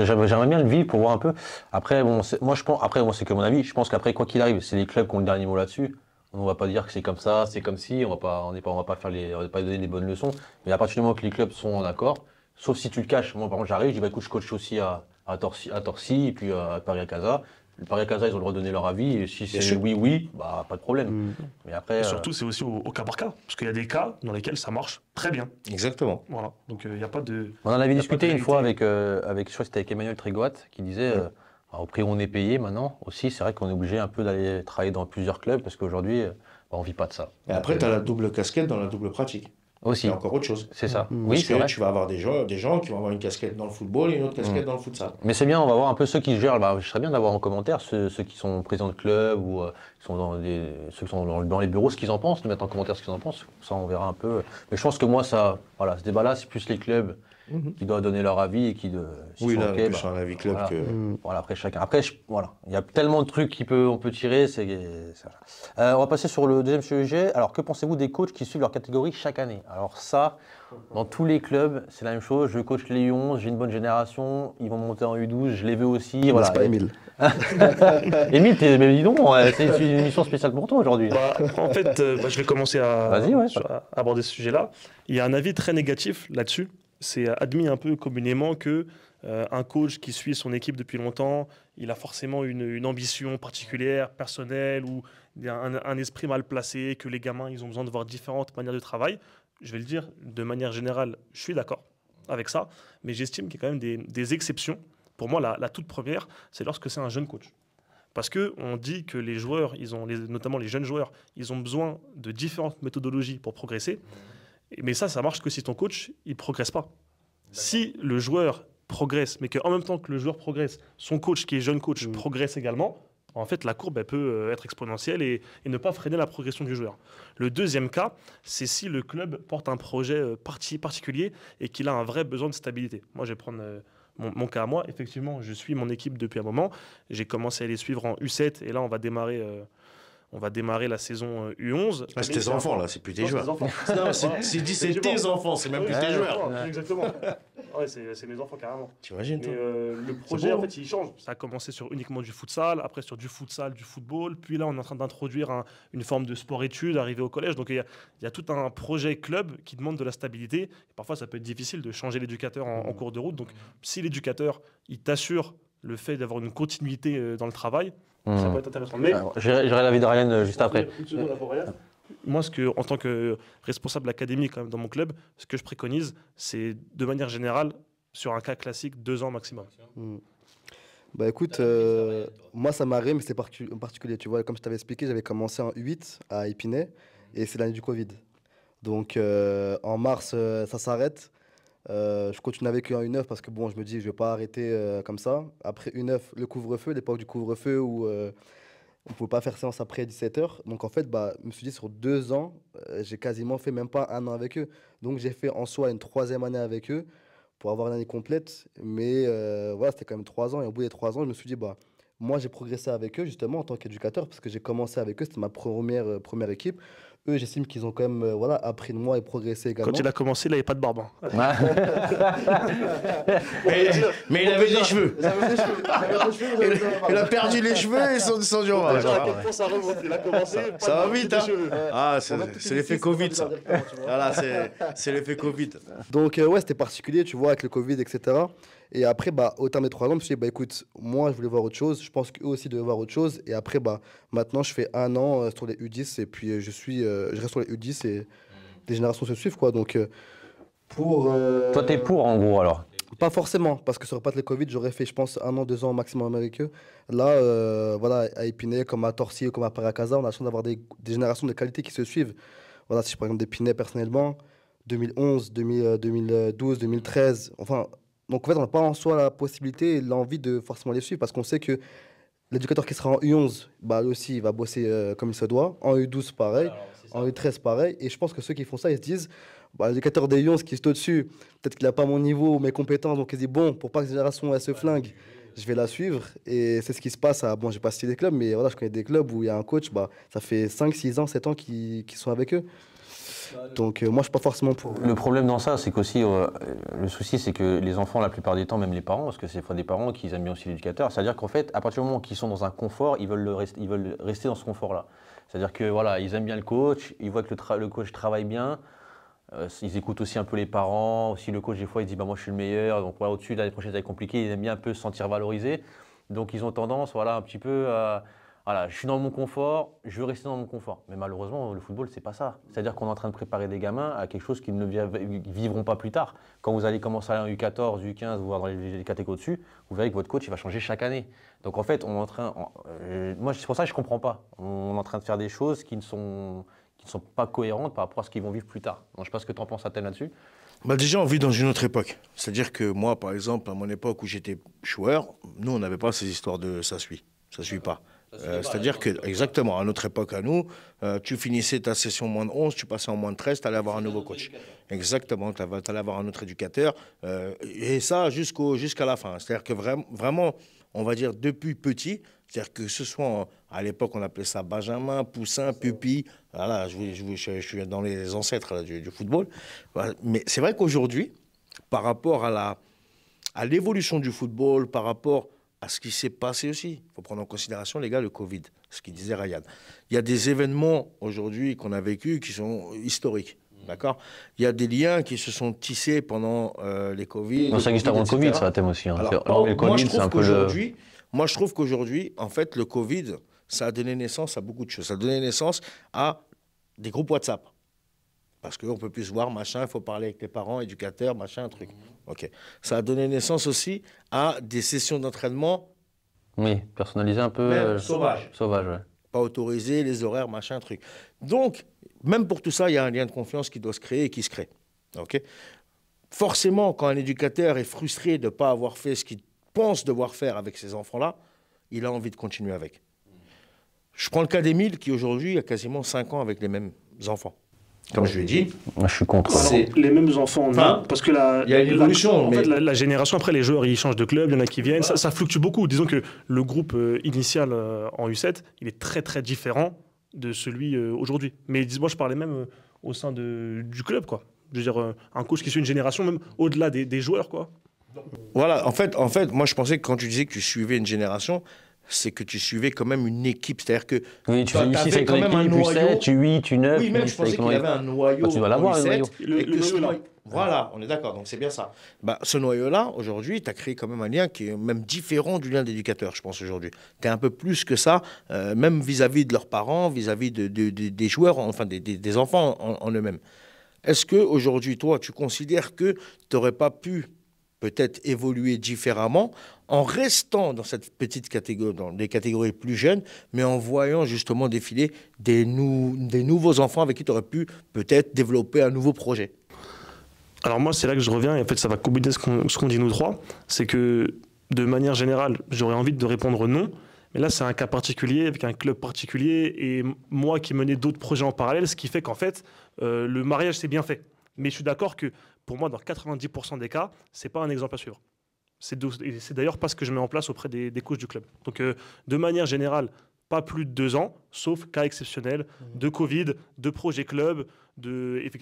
j'aimerais bien le vivre pour voir un peu. Après, c'est que mon avis. Je pense qu'après, quoi qu'il arrive, c'est les clubs qui ont le dernier mot là-dessus. On ne va pas dire que c'est comme ça, c'est comme si. On va pas donner des bonnes leçons. Mais à partir du moment que les clubs sont en accord, sauf si tu le caches. Moi, par exemple, j'arrive, je dis écoute, je coach aussi à Torcy et puis à Paris-Casa. Le Paris-Casa, ils ont le droit de donner leur avis. Et si c'est oui, pas de problème. Mais après, surtout, c'est aussi au cas par cas. Parce qu'il y a des cas dans lesquels ça marche très bien. Exactement. Voilà. Donc, il n'y a pas de. On en avait discuté une fois avec je crois que c'était avec Emmanuel Trégoat, qui disait au prix où on est payé maintenant, aussi, c'est vrai qu'on est obligé un peu d'aller travailler dans plusieurs clubs parce qu'aujourd'hui, on ne vit pas de ça. Et après, tu as la double casquette dans la double pratique. Aussi. C'est encore autre chose. C'est ça. Oui, c'est vrai. Tu vas avoir des gens qui vont avoir une casquette dans le football et une autre casquette dans le futsal. Mais c'est bien, on va voir un peu ceux qui gèrent. Je serais bien d'avoir en commentaire ceux qui sont présidents de club ou ceux qui sont dans les bureaux, ce qu'ils en pensent, de mettre en commentaire ce qu'ils en pensent. Ça, on verra un peu. Mais je pense que moi, ce débat-là, c'est plus les clubs qui doivent donner leur avis et qui plus un avis club voilà. que. Voilà, après chacun. Après, il y a tellement de trucs on peut tirer. On va passer sur le deuxième sujet. Alors, que pensez-vous des coachs qui suivent leur catégorie chaque année? Alors ça, Dans tous les clubs, c'est la même chose. Je coach les U11, j'ai une bonne génération, ils vont monter en U12, je les veux aussi. Voilà. C'est pas Émile. Émile, mais dis donc, c'est une émission spéciale pour toi aujourd'hui. En fait, je vais commencer Vas-y, ouais. à aborder ce sujet-là. Il y a un avis très négatif là-dessus. C'est admis un peu communément que un coach qui suit son équipe depuis longtemps, il a forcément une ambition particulière, personnelle, ou un esprit mal placé, que les gamins ils ont besoin de voir différentes manières de travail. Je vais le dire, de manière générale, je suis d'accord avec ça, mais j'estime qu'il y a quand même des exceptions. Pour moi, la toute première, c'est lorsque c'est un jeune coach. Parce qu'on dit que les joueurs, notamment les jeunes joueurs, ils ont besoin de différentes méthodologies pour progresser. Mais ça marche que si ton coach, il ne progresse pas. Si le joueur progresse, mais qu'en même temps que le joueur progresse, son coach, qui est jeune coach, progresse également, en fait, la courbe elle peut être exponentielle et ne pas freiner la progression du joueur. Le deuxième cas, c'est si le club porte un projet particulier et qu'il a un vrai besoin de stabilité. Moi, je vais prendre mon cas à moi. Effectivement, je suis mon équipe depuis un moment. J'ai commencé à les suivre en U7 et là, on va démarrer la saison U11. Ah, c'est tes enfants, là, c'est plus tes Non, joueurs. c'est tes enfants. Non, c'est dit, c'est tes enfants, c'est même plus tes joueurs. Exactement. Ouais, c'est mes enfants carrément. T'imagines, toi? Mais le projet, beau, en fait, il change. Ça a commencé sur uniquement du futsal, après sur du futsal, du football. Puis là, on est en train d'introduire une forme de sport-études, arrivé au collège. Donc, il y a tout un projet club qui demande de la stabilité. Et parfois, ça peut être difficile de changer l'éducateur en cours de route. Donc, si l'éducateur, il t'assure le fait d'avoir une continuité dans le travail, ça peut être intéressant. Mais J'aurai l'avis de Ryan juste après. une seconde avant Ryan. Moi, en tant que responsable académique quand même, dans mon club, ce que je préconise, c'est de manière générale, sur un cas classique, 2 ans maximum. Bah écoute, moi ça m'arrive, mais c'est particulier. Tu vois, comme je t'avais expliqué, j'avais commencé en U8 à Épinay et c'est l'année du Covid. Donc en mars, ça s'arrête. Je continue avec eux en U9 parce que bon, je me dis, je vais pas arrêter comme ça. Après U9, le couvre-feu, l'époque du couvre-feu où on ne pouvait pas faire séance après 17h. Donc en fait, je me suis dit, sur 2 ans, j'ai quasiment fait même pas 1 an avec eux. Donc j'ai fait en soi une 3e année avec eux pour avoir une année complète. Mais voilà, c'était quand même 3 ans. Et au bout des 3 ans, je me suis dit, moi j'ai progressé avec eux justement en tant qu'éducateur parce que j'ai commencé avec eux, c'était ma première équipe. Eux, j'estime qu'ils ont quand même appris de moi et progressé également. Quand il a commencé, là, il n'y a pas de barbe. Mais il avait des cheveux. Il a perdu les cheveux et ils sont descendus en bas. Ça remonte, il a commencé. Ça va vite, hein? Ah, c'est l'effet Covid, ça. Voilà, c'est l'effet Covid. Donc, ouais, c'était particulier, tu vois, avec le Covid, etc. Et après, au terme des 3 ans, je me suis dit, écoute, moi, je voulais voir autre chose. Je pense qu'eux aussi devaient voir autre chose. Et après, maintenant, je fais 1 an sur les U10 et puis je reste sur les U10 et les générations se suivent, quoi. Donc, Toi, t'es pour, en gros, alors? Pas forcément, parce que sur pas le Covid, j'aurais fait, je pense, 1 an, 2 ans maximum avec eux. Là, voilà, à Épinay, comme à Torcy, comme à Paracasa, on a la chance d'avoir des générations de qualité qui se suivent. Voilà, si je prends exemple d'Épinay personnellement, 2011, 2012, 2013, enfin... Donc en fait, on n'a pas en soi la possibilité et l'envie de forcément les suivre parce qu'on sait que l'éducateur qui sera en U11, lui aussi, il va bosser comme il se doit. En U12, pareil. En U13, pareil. Et je pense que ceux qui font ça, ils se disent, l'éducateur des U11 qui est au-dessus, peut-être qu'il n'a pas mon niveau ou mes compétences. Donc ils se disent, bon, pour pas que cette génération elle se flingue, je vais la suivre. Et c'est ce qui se passe à... Bon, j'ai pas cité des clubs, mais voilà, je connais des clubs où il y a un coach, ça fait 5, 6 ans, 7 ans qui sont avec eux. Donc moi, je suis pas forcément pour. Le problème dans ça, c'est qu'aussi, le souci, c'est que les enfants, la plupart du temps, même les parents, parce que c'est des parents qui aiment bien aussi l'éducateur, c'est-à-dire qu'en fait, à partir du moment qu'ils sont dans un confort, ils veulent rester dans ce confort-là. C'est-à-dire que voilà, ils aiment bien le coach, ils voient que le coach travaille bien, ils écoutent aussi un peu les parents, aussi le coach des fois il dit moi je suis le meilleur, donc voilà, au-dessus l'année prochaine ça va être compliqué, ils aiment bien un peu se sentir valorisés, donc ils ont tendance un petit peu à... Voilà, je suis dans mon confort, je veux rester dans mon confort. Mais malheureusement, le football, c'est pas ça. C'est-à-dire qu'on est en train de préparer des gamins à quelque chose qu'ils ne vivront pas plus tard. Quand vous allez commencer à aller en U14, U15, voire dans les catégories au-dessus, vous verrez que votre coach il va changer chaque année. Donc en fait, on est en train. Moi, c'est pour ça que je ne comprends pas. On est en train de faire des choses qui ne sont pas cohérentes par rapport à ce qu'ils vont vivre plus tard. Donc, je ne sais pas ce que tu en penses, Athènes, là-dessus. Déjà, on vit dans une autre époque. C'est-à-dire que moi, par exemple, à mon époque où j'étais joueur, nous, on n'avait pas ces histoires de ça suit pas. C'est-à-dire que, exactement, à notre époque, à nous, tu finissais ta session moins de 11, tu passais en moins de 13, tu allais avoir un nouveau coach. Exactement, tu allais avoir un autre éducateur. Et ça, jusqu'à la fin. C'est-à-dire que vraiment, on va dire, depuis petit. C'est-à-dire que ce soit, à l'époque, on appelait ça Benjamin, Poussin, Pupille. Voilà, je suis dans les ancêtres là, du football. Voilà. Mais c'est vrai qu'aujourd'hui, par rapport à l'évolution du football, par rapport à ce qui s'est passé aussi, il faut prendre en considération, les gars, le Covid, ce qu'il disait Ryan. Il y a des événements aujourd'hui qu'on a vécus qui sont historiques. D'accord. Il y a des liens qui se sont tissés pendant les Covid. Non, ça existe avant le Covid, ça, thème aussi. Hein. Alors, moi, je trouve qu'aujourd'hui, en fait, le Covid, ça a donné naissance à beaucoup de choses. Ça a donné naissance à des groupes WhatsApp. Parce qu'on peut plus se voir, machin, il faut parler avec tes parents, éducateurs, machin, truc. OK. Ça a donné naissance aussi à des sessions d'entraînement. Oui, personnalisées un peu. Sauvage. Sauvage, ouais. Pas autorisé, les horaires, machin, truc. Donc, même pour tout ça, il y a un lien de confiance qui doit se créer et qui se crée. OK. Forcément, quand un éducateur est frustré de ne pas avoir fait ce qu'il pense devoir faire avec ces enfants-là, il a envie de continuer avec. Je prends le cas d'Émile qui aujourd'hui a quasiment 5 ans avec les mêmes enfants. Comme je lui ai dit, moi, je suis contre. Les mêmes enfants, non, parce que il y a une évolution. En fait, la génération, après, les joueurs, ils changent de club, il y en a qui viennent, ça fluctue beaucoup. Disons que le groupe initial en U7, il est très, très différent de celui aujourd'hui. Mais dis-moi, je parlais même au sein du club, quoi. Je veux dire, un coach qui suit une génération, même au-delà des joueurs, quoi. Voilà, en fait, moi, je pensais que quand tu disais que tu suivais une génération, c'est que tu suivais quand même une équipe. C'est-à-dire que oui, tu fais 6 avec ton équipe, tu 7, tu 8, tu 9. Oui, même je pensais qu'il y avait un noyau. Tu dois l'avoir, le noyau. Voilà, on est d'accord, donc c'est bien ça. Bah, ce noyau-là, aujourd'hui, tu as créé quand même un lien qui est même différent du lien d'éducateur, je pense, aujourd'hui. Tu es un peu plus que ça, même vis-à-vis de leurs parents, vis-à-vis des joueurs, enfin des enfants en eux-mêmes. Est-ce qu'aujourd'hui, toi, tu considères que tu n'aurais pas pu peut-être évoluer différemment en restant dans cette petite catégorie, dans des catégories plus jeunes, mais en voyant justement défiler des nouveaux enfants avec qui tu aurais pu peut-être développer un nouveau projet? Alors moi, c'est là que je reviens, et en fait, ça va combiner ce qu'on dit nous trois, c'est que de manière générale, j'aurais envie de répondre non, mais là, c'est un cas particulier, avec un club particulier, et moi qui menais d'autres projets en parallèle, ce qui fait qu'en fait, le mariage s'est bien fait. Mais je suis d'accord que, pour moi, dans 90% des cas, c'est pas un exemple à suivre. C'est d'ailleurs pas ce que je mets en place auprès des coachs du club. Donc, de manière générale, pas plus de 2 ans, sauf cas exceptionnel de Covid, de projet club.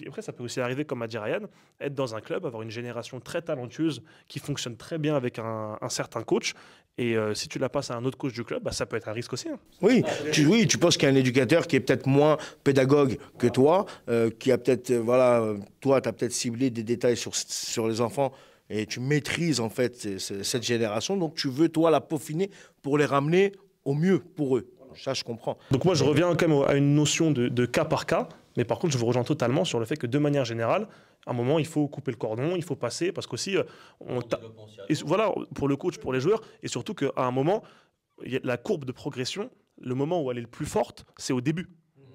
Après, ça peut aussi arriver, comme a dit Ryan, être dans un club, avoir une génération très talentueuse qui fonctionne très bien avec un certain coach. Et si tu la passes à un autre coach du club, bah, ça peut être un risque aussi. Hein. Oui, tu penses qu'il y a un éducateur qui est peut-être moins pédagogue que toi, qui a peut-être, toi, tu as peut-être ciblé des détails sur les enfants et tu maîtrises en fait cette génération. Donc, tu veux, toi, la peaufiner pour les ramener au mieux pour eux. Ça, je comprends. Donc moi, je reviens quand même à une notion de cas par cas. Mais par contre, je vous rejoins totalement sur le fait que de manière générale, à un moment, il faut couper le cordon, il faut passer, parce qu'aussi, voilà, pour le coach, pour les joueurs, et surtout qu'à un moment, la courbe de progression, le moment où elle est le plus forte, c'est au début.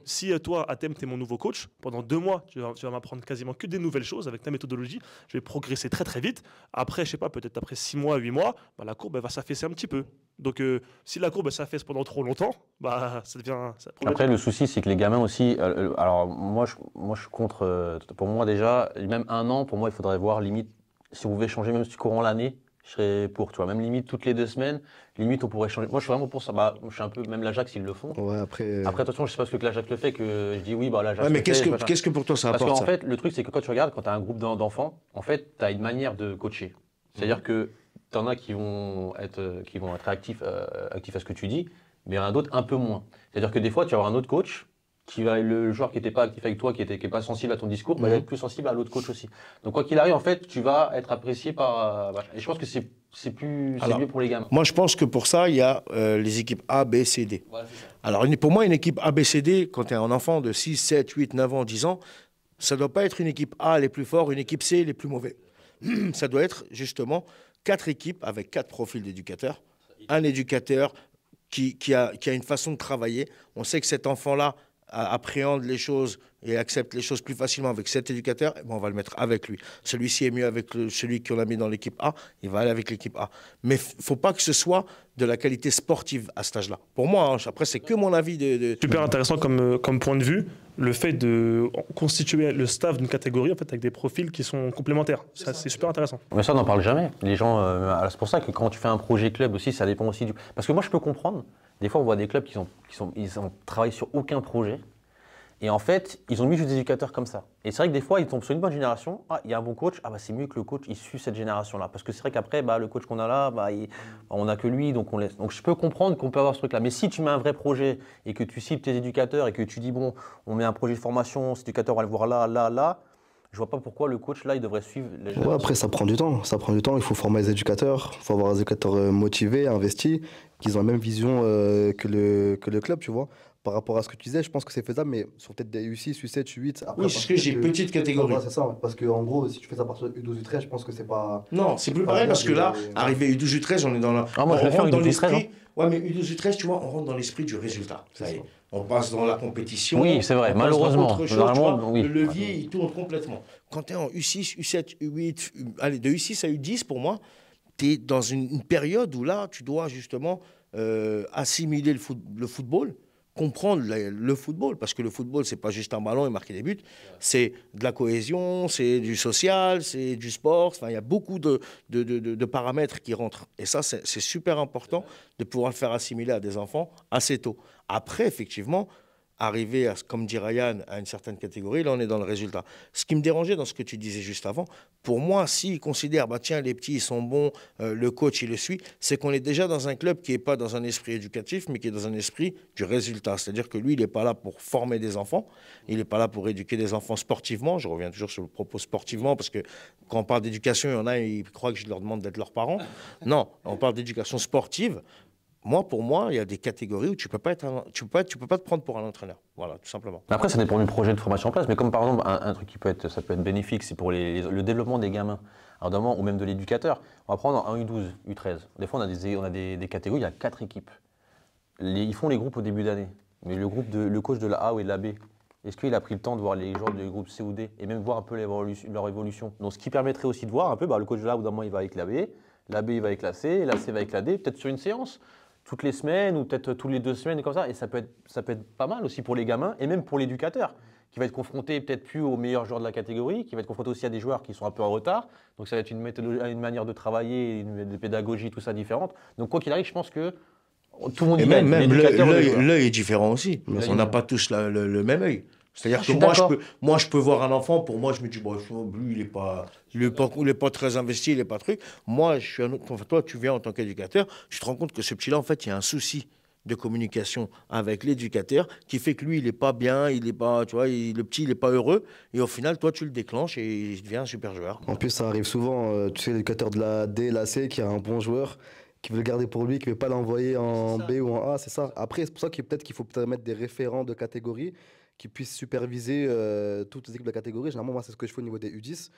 Si toi, Atem, tu es mon nouveau coach, pendant 2 mois, tu vas m'apprendre quasiment que des nouvelles choses avec ta méthodologie. Je vais progresser très très vite. Après, je sais pas, peut-être après 6 mois, 8 mois, bah, la courbe elle va s'affaisser un petit peu. Donc, si la courbe s'affaisse pendant trop longtemps, bah, ça devient... Après, le souci, c'est que les gamins aussi... alors, moi, je suis contre... pour moi, déjà, même 1 an, pour moi, il faudrait voir, limite, si on pouvait changer même courant l'année, je serais pour, tu vois, même limite toutes les 2 semaines, limite on pourrait changer. Moi je suis vraiment pour ça, je suis un peu, même l'Ajax ils le font. Ouais, après, attention, je sais pas ce que l'Ajax le fait, que je dis oui, bah l'Ajax. Ouais, mais qu'est-ce que pour toi ça apporte? Parce qu'en fait, le truc c'est que quand tu regardes, quand tu as un groupe d'enfants, en fait, tu as une manière de coacher. C'est-à-dire que tu en as qui vont être actifs à ce que tu dis, mais il y en a d'autres un peu moins. C'est-à-dire que des fois, tu vas avoir un autre coach, le joueur qui n'était pas actif avec toi, qui n'est pas sensible à ton discours, il va être plus sensible à l'autre coach aussi. Donc quoi qu'il arrive, en fait, tu vas être apprécié par... et je pense que c'est mieux pour les gamins. Moi, je pense que pour ça, il y a les équipes A, B, C, D. Voilà, alors, pour moi, une équipe A, B, C, D, quand tu es un enfant de 6, 7, 8, 9 ans, 10 ans, ça ne doit pas être une équipe A les plus forts, une équipe C les plus mauvais. Ça doit être justement 4 équipes avec 4 profils d'éducateurs. Un éducateur qui a une façon de travailler. On sait que cet enfant-là appréhende les choses et accepte les choses plus facilement avec cet éducateur, on va le mettre avec lui. Celui-ci est mieux avec celui qu'on a mis dans l'équipe A, il va aller avec l'équipe A. Mais il ne faut pas que ce soit de la qualité sportive à cet âge-là. Pour moi, après, c'est que mon avis Super intéressant comme point de vue, le fait de constituer le staff d'une catégorie en fait, avec des profils qui sont complémentaires. C'est super intéressant. Mais ça, on n'en parle jamais. Les gens, c'est pour ça que quand tu fais un projet club aussi, ça dépend aussi du... Parce que moi, je peux comprendre. Des fois, on voit des clubs ils ont travaillé sur aucun projet. Et en fait, ils ont mis juste des éducateurs comme ça. Et c'est vrai que des fois, ils tombent sur une bonne génération. Ah, il y a un bon coach. Ah, bah, c'est mieux que le coach, il suit cette génération-là. Parce que c'est vrai qu'après, le coach qu'on a là, on n'a que lui, donc on laisse. Donc je peux comprendre qu'on peut avoir ce truc-là. Mais si tu mets un vrai projet et que tu cibles tes éducateurs et que tu dis, bon, on met un projet de formation, cet éducateur, on va le voir là, là, là, je vois pas pourquoi le coach, là, il devrait suivre les générations. Ouais, après, ça prend du temps. Ça prend du temps. Il faut former les éducateurs. Il faut avoir des éducateurs motivés, investis, qui ont la même vision que le club, tu vois. Par rapport à ce que tu disais, je pense que c'est faisable, mais sur peut-être des U6, U7, U8. Oui, parce que j'ai petite catégorie. Ouais, c'est ça, parce qu'en gros, si tu fais ça à partir de U12, U13, je pense que c'est pas. Non, c'est plus pareil parce que là, arrivé U12, U13, on est dans la. Ah, moi, je vais faire dans U12, l'esprit. Ouais, mais U12, U13, tu vois, on rentre dans l'esprit du résultat. Ça y est. On passe dans la compétition. Oui, c'est vrai, malheureusement. Le levier, il tourne complètement. Quand tu es en U6, U7, U8, allez, de U6 à U10, pour moi, tu es dans une période où là, tu dois justement assimiler le football, comprendre le football, parce que le football, c'est pas juste un ballon et marquer des buts, c'est de la cohésion, c'est du social, c'est du sport, enfin, il y a beaucoup de paramètres qui rentrent. Et ça, c'est super important de pouvoir le faire assimiler à des enfants assez tôt. Après, effectivement, arriver, comme dit Ryan, à une certaine catégorie, là, on est dans le résultat. Ce qui me dérangeait dans ce que tu disais juste avant, pour moi, s'ils considèrent, tiens, les petits, ils sont bons, le coach, il le suit, c'est qu'on est déjà dans un club qui n'est pas dans un esprit éducatif, mais qui est dans un esprit du résultat. C'est-à-dire que lui, il n'est pas là pour former des enfants, il n'est pas là pour éduquer des enfants sportivement. Je reviens toujours sur le propos sportivement, parce que quand on parle d'éducation, il y en a, ils croient que je leur demande d'être leurs parents. Non, on parle d'éducation sportive. Pour moi, il y a des catégories où tu peux pas te prendre pour un entraîneur. Voilà, tout simplement. Après, ça dépend du projet de formation en place. Mais comme par exemple, un truc ça peut être bénéfique, c'est pour le développement des gamins. Alors d'abord, ou même de l'éducateur. On va prendre un U12, U13. Des fois, on a des catégories, il y a 4 équipes. Ils font les groupes au début d'année. Mais le coach de la A ou de la B, est-ce qu'il a pris le temps de voir les joueurs du groupe C ou D et même voir un peu leur évolution? Donc, ce qui permettrait aussi de voir un peu, le coach de la A, au bout d'un moment, il va avec la B il va avec la C va avec la D, peut-être sur une séance. Toutes les semaines ou peut-être toutes les 2 semaines et comme ça. Et ça peut être pas mal aussi pour les gamins et même pour l'éducateur qui va être confronté peut-être plus aux meilleurs joueurs de la catégorie, qui va être confronté aussi à des joueurs qui sont un peu en retard. Donc ça va être une manière de travailler, une pédagogie, tout ça différente. Donc quoi qu'il arrive, je pense que tout le monde y gagne. Même l'œil est différent aussi. On n'a pas tous le même œil. C'est-à-dire que moi, je peux voir un enfant, pour moi, je me dis, lui, il est pas très investi, il n'est pas truc. Moi, toi, tu viens en tant qu'éducateur, tu te rends compte que ce petit-là, en fait, il y a un souci de communication avec l'éducateur qui fait que lui, il n'est pas bien, il est pas, tu vois, le petit, il n'est pas heureux. Et au final, toi, tu le déclenches et il devient un super joueur. En plus, ça arrive souvent, tu sais, l'éducateur de la D, la C, qui a un bon joueur, qui veut le garder pour lui, qui ne veut pas l'envoyer en B ou en A, c'est ça. Après, c'est pour ça qu'il faut peut-être mettre des référents de catégorie qui puissent superviser toutes les équipes de la catégorie. Généralement, moi, c'est ce que je fais au niveau des U10.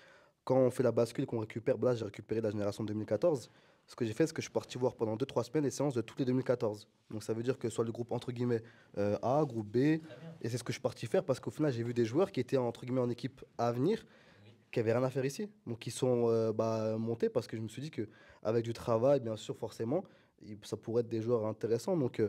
Quand on fait la bascule, qu'on récupère, là, j'ai récupéré la génération 2014. Ce que j'ai fait, c'est que je suis parti voir pendant 2-3 semaines les séances de toutes les 2014. Donc ça veut dire que soit le groupe entre guillemets A, groupe B, et c'est ce que je suis parti faire parce qu'au final, j'ai vu des joueurs qui étaient entre guillemets en équipe à venir, qui n'avaient rien à faire ici. Donc qui sont montés parce que je me suis dit qu'avec du travail, bien sûr, forcément, ça pourrait être des joueurs intéressants. Donc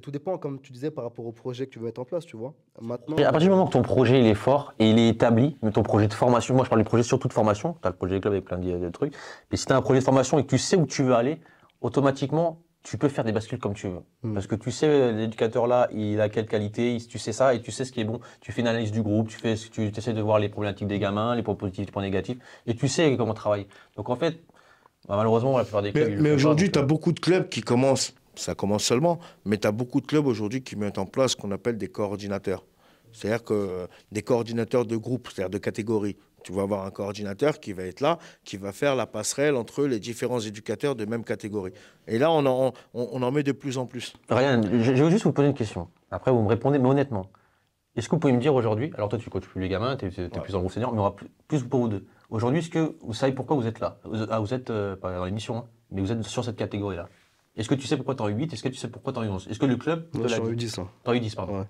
tout dépend, comme tu disais, par rapport au projet que tu veux mettre en place, tu vois. Maintenant, et à partir du moment que ton projet il est fort et il est établi, mais ton projet de formation, moi je parle du projet surtout de formation, tu as le projet de club avec plein de trucs, mais si tu as un projet de formation et que tu sais où tu veux aller, automatiquement, tu peux faire des bascules comme tu veux. Parce que tu sais, l'éducateur là, il a quelle qualité, tu sais ça et tu sais ce qui est bon. Tu fais une analyse du groupe, tu essaies de voir les problématiques des gamins, les points positifs, les points négatifs, et tu sais comment travailler. Donc en fait, malheureusement, la plupart des clubs... Mais aujourd'hui, tu as beaucoup de clubs qui commencent. Ça commence seulement, mais tu as beaucoup de clubs aujourd'hui qui mettent en place ce qu'on appelle des coordinateurs. C'est-à-dire que des coordinateurs de groupe, c'est-à-dire de catégorie. Tu vas avoir un coordinateur qui va être là, qui va faire la passerelle entre les différents éducateurs de même catégorie. Et là, on en met de plus en plus. Ryan, je veux juste vous poser une question. Après, vous me répondez, mais honnêtement, est-ce que vous pouvez me dire aujourd'hui, alors toi tu coaches plus les gamins, tu es plus dans le groupe senior, mais on va plus pour vous deux. Aujourd'hui, est-ce que vous savez pourquoi vous êtes là? Vous êtes pas dans l'émission, hein, mais vous êtes sur cette catégorie-là. Est-ce que tu sais pourquoi tu es en U8? Est-ce que tu sais pourquoi tu es en U11? Est-ce que le club... Moi, je suis en U10. Tu es en U10, pardon. Ouais.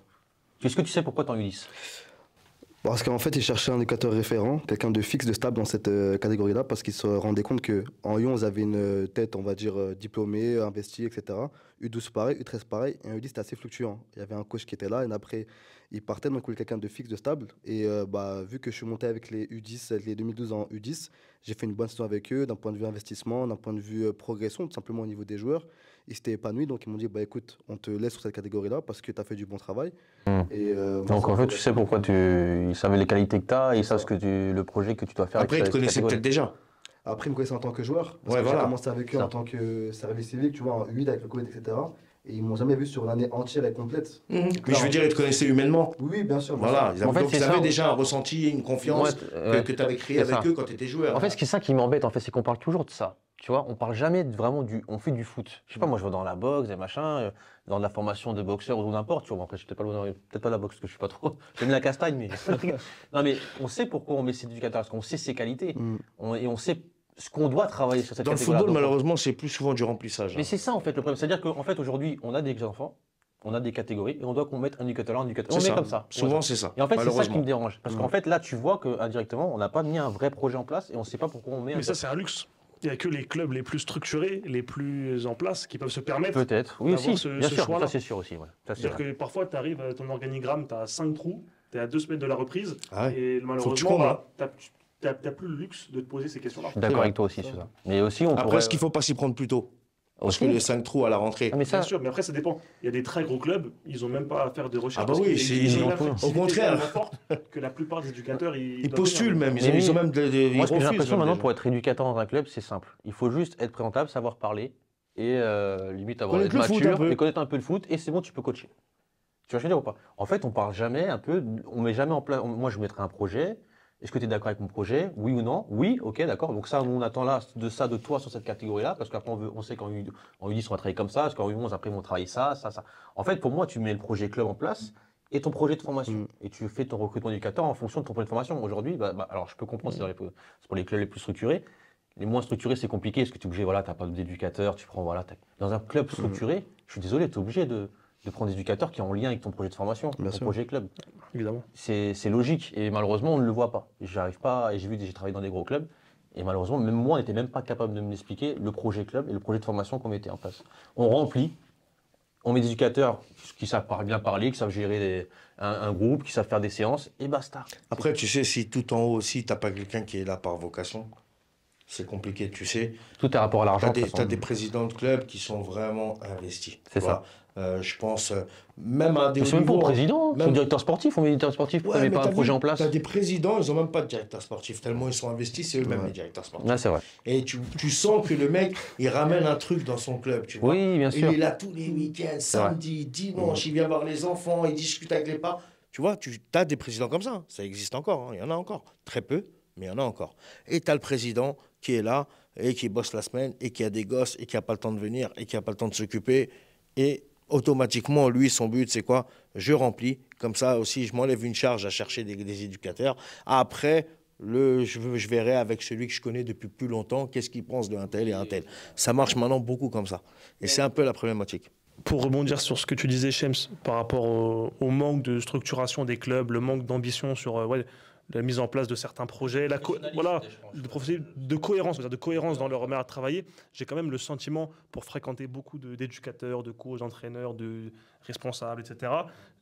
Est-ce que tu sais pourquoi tu es en U10? Parce qu'en fait, ils cherchaient un éducateur référent, quelqu'un de fixe, de stable dans cette catégorie-là, parce qu'ils se rendaient compte qu'en U11, avait une tête, on va dire, diplômée, investie, etc. U12 pareil, U13 pareil, et en U10, c'était assez fluctuant. Il y avait un coach qui était là, et après, il partait, donc il voulait quelqu'un de fixe, de stable. Et vu que je suis monté avec les U10, avec les 2012 en U10, j'ai fait une bonne saison avec eux, d'un point de vue investissement, d'un point de vue progression, tout simplement au niveau des joueurs. Ils s'étaient épanouis, donc ils m'ont dit, bah écoute, on te laisse sur cette catégorie-là, parce que tu as fait du bon travail. Et, Donc en fait, tu sais pourquoi ils savaient les qualités que tu as, ils savent le projet que tu dois faire. Après, ils te connaissaient peut-être déjà. Après, ils me connaissaient en tant que joueur. Parce Ouais, que voilà. j'ai commencé avec eux Ça. en tant que service civique, tu vois, en U8 avec le Covid, etc. Et ils m'ont jamais vu sur l'année entière et complète. Mais je veux dire, ils te connaissaient humainement. Oui, bien sûr. bien Voilà, sûr. En fait, donc c'est ils ça. avaient déjà un ressenti, une confiance Ouais, que tu avais créé c'est avec ça. eux quand tu étais joueur. En fait, ce qui est ça qui m'embête, en fait, c'est qu'on parle toujours de ça. Tu vois, on parle jamais vraiment on fait du foot. Je sais pas, moi, je vais dans la boxe, des machins, dans de la formation de boxeur ou n'importe. Tu vois, bon, après, je peut-être pas la boxe, parce que je suis pas trop. J'aime la castagne, mais. Non, mais on sait pourquoi on met ces éducateurs, parce qu'on sait ses qualités. Et on sait ce qu'on doit travailler sur cette Dans le catégorie-là. football, Donc, malheureusement, c'est plus souvent du remplissage. mais c'est ça, en fait, le problème. C'est-à-dire qu'en fait, aujourd'hui, on a des enfants, on a des catégories, et on doit qu'on mette un éducateur, un éducateur. On C'est met ça. comme ça. Souvent, Ouais. c'est ça. Et en fait, c'est ça qui malheureusement. me dérange. Parce qu'en fait, là, tu vois qu'indirectement, on n'a pas mis un vrai projet en place et on ne sait pas pourquoi on met un. Mais ça, c'est un luxe. Il n'y a que les clubs les plus structurés, les plus en place, qui peuvent se permettre. Peut-être, oui, d'avoir aussi, ce bien sûr, choix-là. ça c'est sûr aussi. Ouais. Ça, c'est C'est-à-dire vrai. que parfois, tu arrives à ton organigramme, tu as 5 trous, tu es à 2 semaines de la reprise, Ah ouais. et Faut que tu malheureusement, combles, tu n'as plus le luxe de te poser ces questions-là. Je suis d'accord avec toi aussi sur ça. Mais aussi, on Après, pourrait. est-ce qu'il ne faut pas s'y prendre plus tôt? Parce que Aussi. les 5 trous à la rentrée. Ah, mais ça, Bien sûr, mais après, ça dépend. Il y a des très gros clubs, ils n'ont même pas à faire de recherche. Ah bah parce oui, qu'il y a c'est- une ils ont flexibilité au contraire. tellement forte que la plupart des éducateurs, ils Ils doivent postulent venir. même. Mais Ils ont oui. même ils moi, ce que j'ai refusent l'impression même maintenant déjà. pour être éducateur dans un club, c'est simple. Il faut juste être présentable, savoir parler et limite avoir Connaître être le foot mature un peu. et connaître un peu le foot et c'est bon, tu peux coacher. Tu vois ce que je veux dire ou pas? En fait, on parle jamais un peu, on met jamais en place. Moi, je mettrai un projet. Est-ce que tu es d'accord avec mon projet? Oui ou non? Oui, ok, d'accord. Donc ça, on attend là de toi sur cette catégorie-là, parce qu'après on sait qu'en U10, on va travailler comme ça, parce qu'en U11, après, ils vont travailler ça. En fait, pour moi, tu mets le projet club en place et ton projet de formation. Et tu fais ton recrutement d'éducateur en fonction de ton projet de formation. Aujourd'hui, alors je peux comprendre, c'est pour les clubs les plus structurés. Les moins structurés, c'est compliqué, parce que tu es obligé, voilà, tu n'as pas d'éducateur, tu prends, voilà. Dans un club structuré, je suis désolé, tu es obligé de prendre des éducateurs qui sont en lien avec ton projet de formation, Bien ton sûr. projet club. Évidemment. C'est logique et malheureusement on ne le voit pas. J'arrive pas et j'ai travaillé dans des gros clubs et malheureusement même moi on n'était même pas capable de me l'expliquer le projet club et le projet de formation qu'on mettait en place. On remplit, on met des éducateurs qui savent bien parler, qui savent gérer un groupe, qui savent faire des séances et basta. Après, tu sais, si tout en haut aussi, tu n'as pas quelqu'un qui est là par vocation, c'est compliqué, tu sais. Tout est rapport à l'argent. de toute Tu façon. as des présidents de clubs qui sont vraiment investis. C'est tu vois. Je pense même à des Mais c'est même pas au niveaux, président, c'est même- au directeur sportif. On met directeur sportif, pourquoi on met pas un projet en place? Tu as des présidents, ils n'ont même pas de directeur sportif, tellement ils sont investis, c'est eux-mêmes les directeurs sportifs. Ouais, c'est vrai. Et tu sens que le mec, il ramène un truc dans son club, tu vois. Oui, bien sûr. Il est là tous les week-ends, samedi, dimanche, il vient voir les enfants, il discute avec les parents. Tu vois, tu as des présidents comme ça, ça existe encore, il y en a encore. Très peu, mais il y en a encore. Et tu as le président qui est là, et qui bosse la semaine, et qui a des gosses, et qui n'a pas le temps de venir, et qui n'a pas le temps de s'occuper. Et automatiquement, lui, son but, c'est quoi? Je remplis. Comme ça aussi, je m'enlève une charge à chercher des éducateurs. Après, je verrai avec celui que je connais depuis plus longtemps, qu'est-ce qu'il pense de un tel et un tel. Ça marche maintenant beaucoup comme ça. Et c'est un peu la problématique. Pour rebondir sur ce que tu disais, Shems, par rapport au manque de structuration des clubs, le manque d'ambition sur la mise en place de certains projets, de cohérence, c'est-à-dire de cohérence dans leur manière de travailler, j'ai quand même le sentiment, pour fréquenter beaucoup d'éducateurs, de coachs, d'entraîneurs, de responsables, etc.,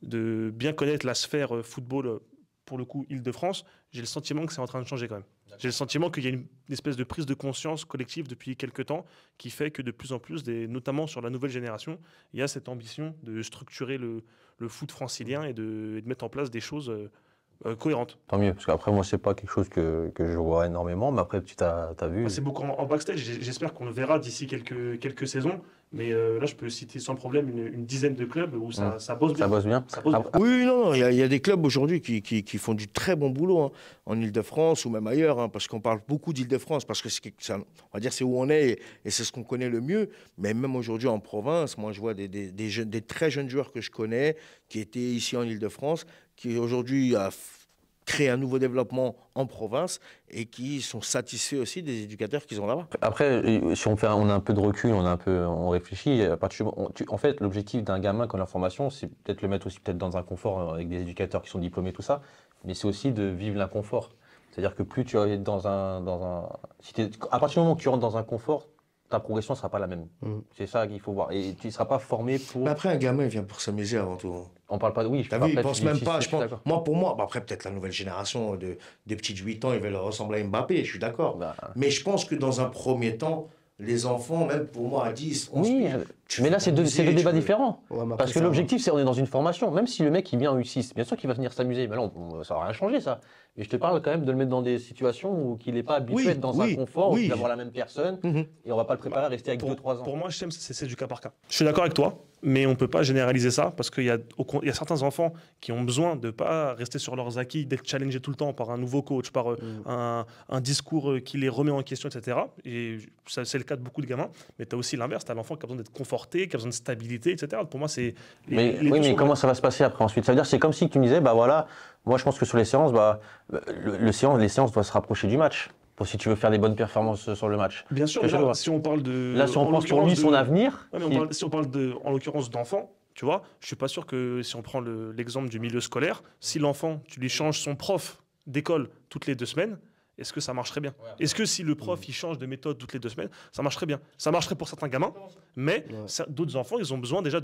de bien connaître la sphère football, pour le coup, Île-de-France, j'ai le sentiment que c'est en train de changer quand même. J'ai le sentiment qu'il y a une espèce de prise de conscience collective depuis quelques temps qui fait que de plus en plus, notamment sur la nouvelle génération, il y a cette ambition de structurer le foot francilien et de mettre en place des choses cohérentes. Tant mieux, parce qu'apraprès moi c'est pas quelque chose que je vois énormément, mais après tu t'as vu. C'est beaucoup en backstage, j'espère qu'on le verra d'ici quelques saisons, mais là je peux citer sans problème une dizaine de clubs où ça bosse bien. Ça bosse bien. Ça bosse bien. Oui, non, il y a des clubs aujourd'hui qui font du très bon boulot hein, en Ile-de-France ou même ailleurs, hein, parce qu'on parle beaucoup d'Ile-de-France, parce que on va dire c'est où on est et c'est ce qu'on connaît le mieux. Mais même aujourd'hui en province, moi je vois des très jeunes joueurs que je connais qui étaient ici en Ile-de-France, qui aujourd'hui créent un nouveau développement en province et qui sont satisfaits aussi des éducateurs qu'ils ont là-bas. Après, si on a un peu de recul, on réfléchit. En fait, l'objectif d'un gamin quand il est en formation, c'est peut-être le mettre aussi peut-être dans un confort avec des éducateurs qui sont diplômés, tout ça, mais c'est aussi de vivre l'inconfort. C'est-à-dire que plus tu es à partir du moment où tu rentres dans un confort, ta progression ne sera pas la même. C'est ça qu'il faut voir. Et tu ne seras pas formé pour... Mais après, un gamin, il vient pour s'amuser avant tout. On parle pas de... Oui, je T'as parle vu, pas ils de pensent même pas. je suis d'accord. Pour moi, après, peut-être la nouvelle génération des petits de 8 ans, ils veulent ressembler à Mbappé, je suis d'accord. Mais je pense que dans un premier temps, les enfants, même pour moi, à 10, 11 piges, mais là, c'est deux débats différents. Ouais, Parce que l'objectif, c'est on est dans une formation. Même si le mec, il vient en U6, bien sûr qu'il va venir s'amuser. Mais là, ça va rien changer, ça. Mais je te parle quand même de le mettre dans des situations où il n'est pas habitué à être dans un confort, où il va voir la même personne, et on va pas le préparer à rester avec 2-3 ans. Pour moi, c'est du cas par cas. Je suis d'accord avec toi, mais on ne peut pas généraliser ça, parce qu'il y a certains enfants qui ont besoin de ne pas rester sur leurs acquis, d'être challengés tout le temps par un nouveau coach, par un discours qui les remet en question, etc. Et c'est le cas de beaucoup de gamins. Mais tu as aussi l'inverse, tu as l'enfant qui a besoin d'être conforté, qui a besoin de stabilité, etc. Pour moi, c'est... Mais comment ça va se passer après ensuite? Ça veut dire c'est comme si tu me disais, bah voilà, moi je pense que sur les séances, les séances doivent se rapprocher du match. Pour si tu veux faire des bonnes performances sur le match. Bien sûr, là, si on parle de... Là, si on pense pour lui, son avenir... Si on parle en l'occurrence d'enfants, tu vois, je suis pas sûr que si on prend l'exemple du milieu scolaire, si l'enfant, tu lui changes son prof d'école toutes les 2 semaines, est-ce que ça marcherait bien? Est-ce que si le prof il change de méthode toutes les 2 semaines, ça marcherait bien? Ça marcherait pour certains gamins, mais d'autres enfants, ils ont besoin déjà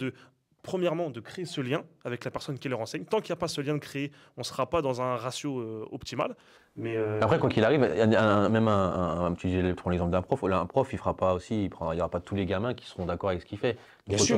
premièrement, de créer ce lien avec la personne qui leur enseigne. Tant qu'il n'y a pas ce lien de créer, on ne sera pas dans un ratio optimal. Mais Après, quoi qu'il arrive, tu prends l'exemple d'un prof. Un prof, il fera pas aussi, il n'y aura pas tous les gamins qui seront d'accord avec ce qu'il fait. Bien sûr.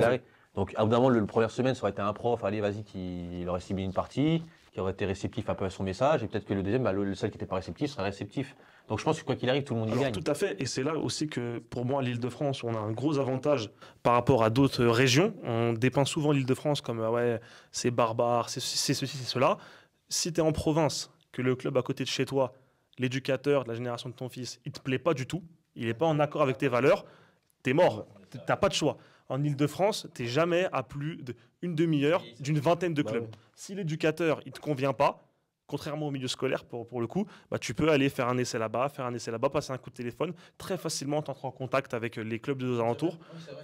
Donc, à bout d'un moment, la première semaine, ça aurait été un prof, allez, vas-y, qui aurait ciblé une partie, qui aurait été réceptif un peu à son message, et peut-être que le deuxième, le seul qui n'était pas réceptif serait réceptif. Donc je pense que quoi qu'il arrive, tout le monde y gagne. Tout à fait, et c'est là aussi que pour moi, l'Île-de-France, on a un gros avantage par rapport à d'autres régions. On dépeint souvent l'Île-de-France comme ouais, c'est barbare, c'est ceci, c'est cela. Si tu es en province, que le club à côté de chez toi, l'éducateur de la génération de ton fils, il te plaît pas du tout, il n'est pas en accord avec tes valeurs, t'es mort, t'as pas de choix. En Île-de-France, t'es jamais à plus d'une demi-heure d'une vingtaine de clubs. Si l'éducateur, il te convient pas, contrairement au milieu scolaire, pour le coup, tu peux aller faire un essai là-bas, passer un coup de téléphone. Très facilement, tu entres en contact avec les clubs de nos alentours.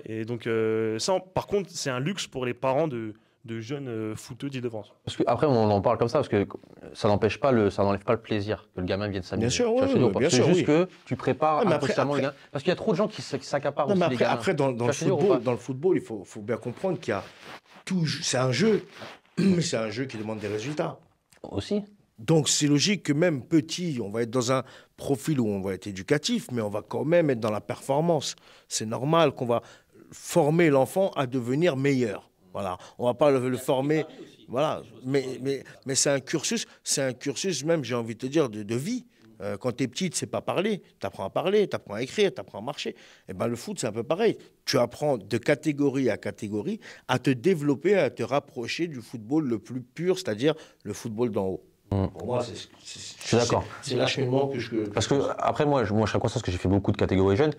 Et donc, ça, par contre, c'est un luxe pour les parents de jeunes footeux d'Île-de-France. Après, on en parle comme ça parce que ça n'enlève pas le plaisir que le gamin vienne s'amuser. Bien sûr, c'est juste que tu prépares inconsciemment le gamin. Parce qu'il y a trop de gens qui s'accaparent aussi les gamins. Après, dans le football, il faut bien comprendre qu'il y a tout. C'est un jeu, mais c'est un jeu qui demande des résultats. Aussi. Donc c'est logique que même petit, on va être dans un profil où on va être éducatif, mais on va quand même être dans la performance. C'est normal qu'on va former l'enfant à devenir meilleur. Voilà, on va pas le former. Voilà, mais c'est un cursus même, j'ai envie de te dire, de vie. Quand tu es petite, c'est pas parler. Tu apprends à parler, tu apprends à écrire, tu apprends à marcher. Et ben le foot, c'est un peu pareil. Tu apprends de catégorie à catégorie à te développer, à te rapprocher du football le plus pur, c'est-à-dire le football d'en haut. Pour moi, je suis d'accord. C'est l'acheminement que je... Parce que, après, moi, je serais conscient que j'ai fait beaucoup de catégories jeunes.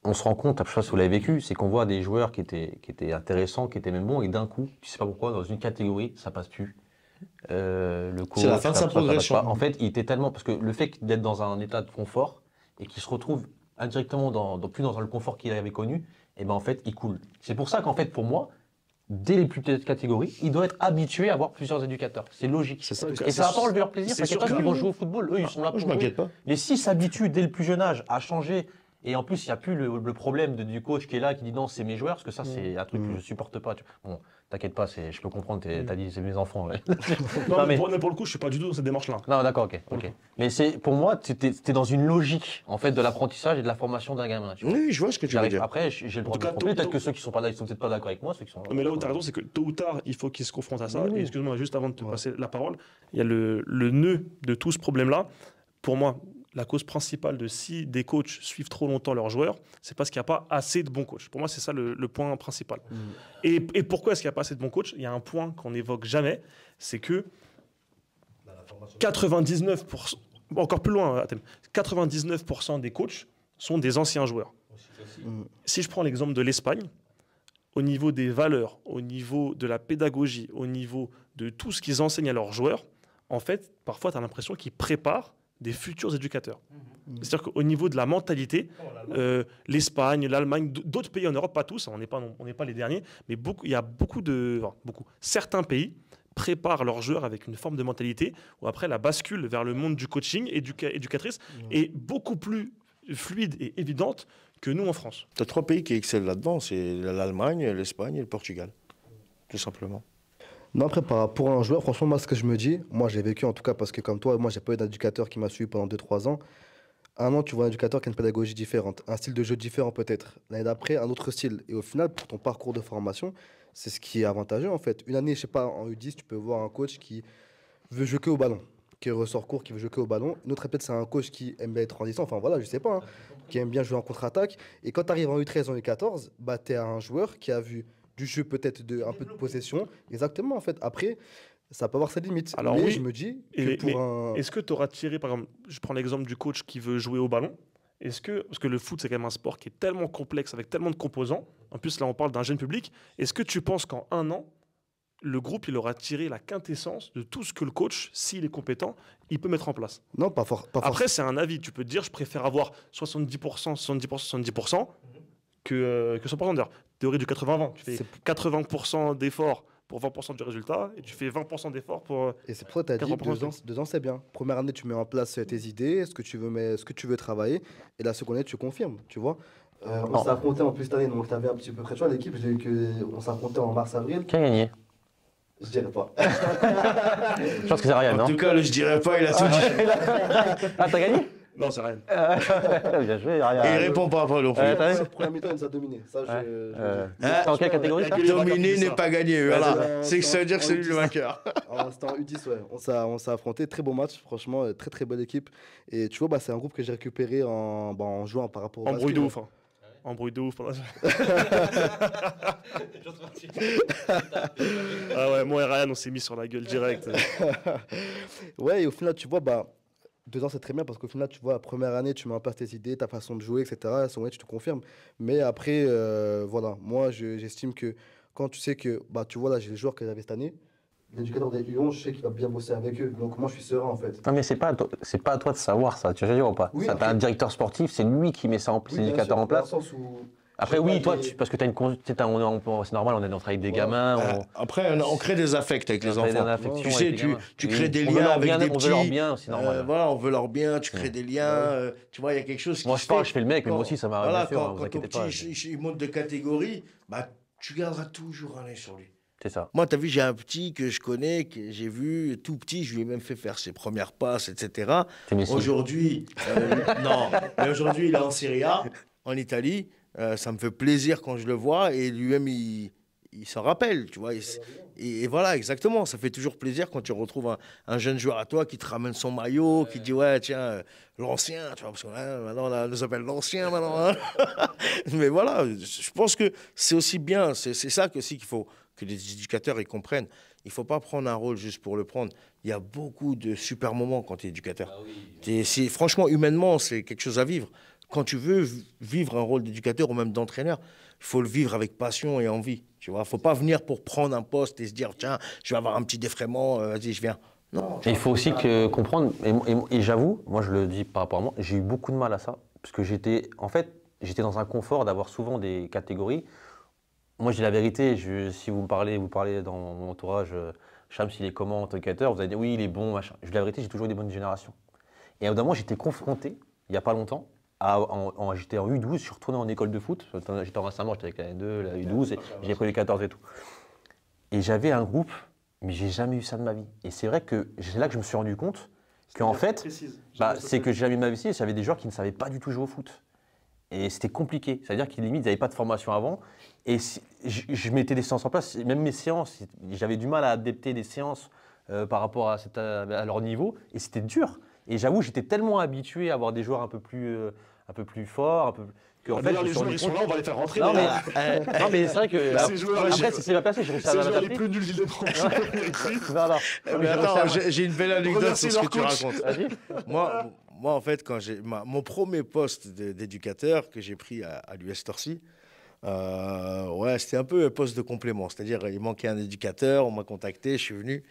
On se rend compte, je sais pas si vous l'avez vécu, c'est qu'on voit des joueurs qui étaient intéressants, qui étaient même bons, et d'un coup, tu sais pas pourquoi, dans une catégorie, ça passe plus. Le coach, c'est la fin de sa progression. En fait, il était tellement... Parce que le fait d'être dans un état de confort, et qu'il se retrouve indirectement plus dans le confort qu'il avait connu, et ben en fait, il coule. C'est pour ça qu'en fait, pour moi, dès les plus petites catégories, ils doivent être habitués à avoir plusieurs éducateurs. C'est logique. Et ça va pas enlever leur plaisir. C'est pas qu'ils vont jouer au football. Eux, ils sont là pour jouer. Mais s'ils s'habituent dès le plus jeune âge à changer, et en plus, il n'y a plus le problème du coach qui est là, qui dit non, c'est mes joueurs, parce que ça, c'est un truc que je supporte pas. Bon, t'inquiète pas, je peux comprendre, t'as dit c'est mes enfants. Ouais. Non, mais pour le coup, je suis pas du tout dans cette démarche-là. Non, d'accord, ok. Mais pour moi, t'es dans une logique, en fait, de l'apprentissage et de la formation d'un gamin. Oui, je vois ce que tu veux dire. Après, j'ai le droit de comprendre. Peut-être que ceux qui sont pas là, ils sont peut-être pas d'accord avec moi, ceux qui sont. Mais là où tu as raison, c'est que tôt ou tard, il faut qu'ils se confrontent à ça. Et excuse-moi, juste avant de te passer la parole, il y a le nœud de tout ce problème-là. Pour moi, la cause principale de si des coachs suivent trop longtemps leurs joueurs, c'est parce qu'il n'y a pas assez de bons coachs. Pour moi, c'est ça le point principal. Et pourquoi est-ce qu'il n'y a pas assez de bons coachs? Il y a un point qu'on n'évoque jamais, c'est que 99%, encore plus loin, 99% des coachs sont des anciens joueurs. Si je prends l'exemple de l'Espagne, au niveau des valeurs, au niveau de la pédagogie, au niveau de tout ce qu'ils enseignent à leurs joueurs, en fait, parfois, tu as l'impression qu'ils préparent des futurs éducateurs. C'est-à-dire qu'au niveau de la mentalité, l'Espagne, l'Allemagne, d'autres pays en Europe, pas tous, on n'est pas les derniers, mais il y a certains pays préparent leurs joueurs avec une forme de mentalité où après la bascule vers le monde du coaching éducatrice est beaucoup plus fluide et évidente que nous en France. Tu as 3 pays qui excellent là-dedans, c'est l'Allemagne, l'Espagne et le Portugal, tout simplement. Non, après, pour un joueur, franchement, moi, ce que je me dis, moi, j'ai vécu en tout cas, parce que comme toi, moi, j'ai pas eu d'éducateur qui m'a suivi pendant 2-3 ans. Un an, tu vois un éducateur qui a une pédagogie différente, un style de jeu différent peut-être. L'année d'après, un autre style. Et au final, pour ton parcours de formation, c'est ce qui est avantageux en fait. Une année, je sais pas, en U10, tu peux voir un coach qui veut jouer que au ballon, qui ressort court, qui veut jouer que au ballon. Une autre, peut-être, c'est un coach qui aime bien être transition, enfin voilà, je sais pas, hein, qui aime bien jouer en contre-attaque. Et quand tu arrives en U13, en U14, bah, tu es un joueur qui a vu du jeu peut-être un peu de possession. Exactement, en fait. Après, ça peut avoir ses limites. Alors mais oui, je me dis que est-ce que tu auras tiré, par exemple, je prends l'exemple du coach qui veut jouer au ballon, parce que le foot, c'est quand même un sport qui est tellement complexe, avec tellement de composants, en plus là on parle d'un jeune public, est-ce que tu penses qu'en un an, le groupe il aura tiré la quintessence de tout ce que le coach, s'il est compétent, il peut mettre en place? Non, pas forcément. Après, c'est un avis, tu peux te dire, je préfère avoir 70%, 70% que 100% d'ailleurs. Théorie du 80-20, tu fais 80% d'efforts pour 20% du résultat, et tu fais 20% d'efforts pour... Et c'est pour ça que tu as dit 2 ans, c'est bien. Première année, tu mets en place tes idées, ce que tu veux travailler, et la seconde année, tu confirmes, tu vois. On s'est affronté en plus cette année, donc tu avais un petit peu près de choix. L'équipe, j'ai vu qu'on s'est affronté en mars-avril. Qui a gagné? Je dirais pas. Je pense que c'est Ryan, non? En tout cas, le je dirais pas, il a tout dit. Ah, t'as gagné? Non, c'est rien. Bien joué, Ryan. Et il répond pas non plus. La première mi-temps, il nous a dominé. Ça, C'est en quelle catégorie ça? Dominer n'est pas gagné, voilà. C'est que ça veut dire que c'est lui le vainqueur. C'était en U10, ouais. On s'est affronté, très beau match, franchement, très très belle équipe. Et tu vois, c'est un groupe que j'ai récupéré en jouant par rapport au En basket. bruit de ouf. En bruit de ouf. Ah ouais, moi et Ryan, on s'est mis sur la gueule direct. Ouais, et au final, tu vois, 2 ans, c'est très bien parce qu'au final, tu vois, la première année, tu mets en place tes idées, ta façon de jouer, etc. À ce moment-là, tu te confirmes. Mais après, voilà, moi, j'estime que quand tu sais que, tu vois, là, j'ai les joueurs que j'avais cette année, l'éducateur des U11, je sais qu'il va bien bosser avec eux. Donc, moi, je suis serein, en fait. Non, mais c'est pas à toi de savoir ça, tu vois ou pas? Oui, ça, t'as un directeur sportif, c'est lui qui met ça en place, l'éducateur en place. Après, oui, toi, parce que tu as c'est normal, on est dans le travail avec des gamins. Après, on crée des affects avec les enfants. Tu sais, tu crées des on liens avec des petits. On veut leur bien, c'est normal. Voilà, on veut leur bien, tu crées des liens. Tu vois, il y a quelque chose qui moi, je fais le mec, mais moi aussi, ça m'arrive. Voilà, quand ton petit, il monte de catégorie, tu garderas toujours un œil sur lui. C'est ça. Moi, tu as vu, j'ai un petit que je connais, que j'ai vu tout petit, je lui ai même fait faire ses premières passes, etc. Aujourd'hui, non, mais aujourd'hui, il est en Serie A, en Italie. Ça me fait plaisir quand je le vois et lui-même, il s'en rappelle, tu vois. Et voilà, exactement. Ça fait toujours plaisir quand tu retrouves un jeune joueur à toi qui te ramène son maillot, qui dit, ouais, tiens, l'ancien, tu vois, parce que maintenant, on nous appelle l'ancien, maintenant. Hein. Mais voilà, je pense que c'est aussi bien, c'est ça qu'il faut que les éducateurs ils comprennent. Il ne faut pas prendre un rôle juste pour le prendre. Il y a beaucoup de super moments quand tu es éducateur. Ah oui. Franchement, humainement, c'est quelque chose à vivre. Quand tu veux vivre un rôle d'éducateur ou même d'entraîneur, il faut le vivre avec passion et envie. Tu vois, faut pas venir pour prendre un poste et se dire tiens, je vais avoir un petit défraiement, vas-y, je viens. Non. Et il faut aussi comprendre, et j'avoue, moi je le dis par rapport à moi, j'ai eu beaucoup de mal à ça, parce que j'étais dans un confort d'avoir souvent des catégories. Moi, je dis la vérité, si vous parlez dans mon entourage, Cham, s'il est comment, éducateur, vous allez dire oui, il est bon, machin. Je dis la vérité, j'ai toujours eu des bonnes générations. Et à un moment, j'étais confronté, il n'y a pas longtemps, j'étais en U12, je suis retourné en école de foot. J'étais en récemment, j'étais avec la N2, la U12, et j'ai pris les 14 et tout. Et j'avais un groupe, mais j'ai jamais eu ça de ma vie. Et c'est vrai que c'est là que je me suis rendu compte qu'en fait, c'est que j'ai jamais eu ma vie, j'avais des joueurs qui ne savaient pas du tout jouer au foot. Et c'était compliqué. C'est-à-dire qu'ils limite, ils n'avaient pas de formation avant. Et je mettais des séances en place, même mes séances, j'avais du mal à adapter des séances par rapport à leur niveau. Et c'était dur. Et j'avoue, j'étais tellement habitué à avoir des joueurs un peu plus forts, en fait, les joueurs, ils sont là, on va les faire rentrer. Non, mais c'est vrai que. Après, c'est pas passé, j'ai réussi à m'adapter. C'est les plus nuls d'Île-de-France. Mais attends, j'ai une belle anecdote sur ce que tu racontes. Moi, en fait, quand mon premier poste d'éducateur que j'ai pris à l'US Torcy, c'était un peu un poste de complément. C'est-à-dire, il manquait un éducateur, on m'a contacté, je suis venu.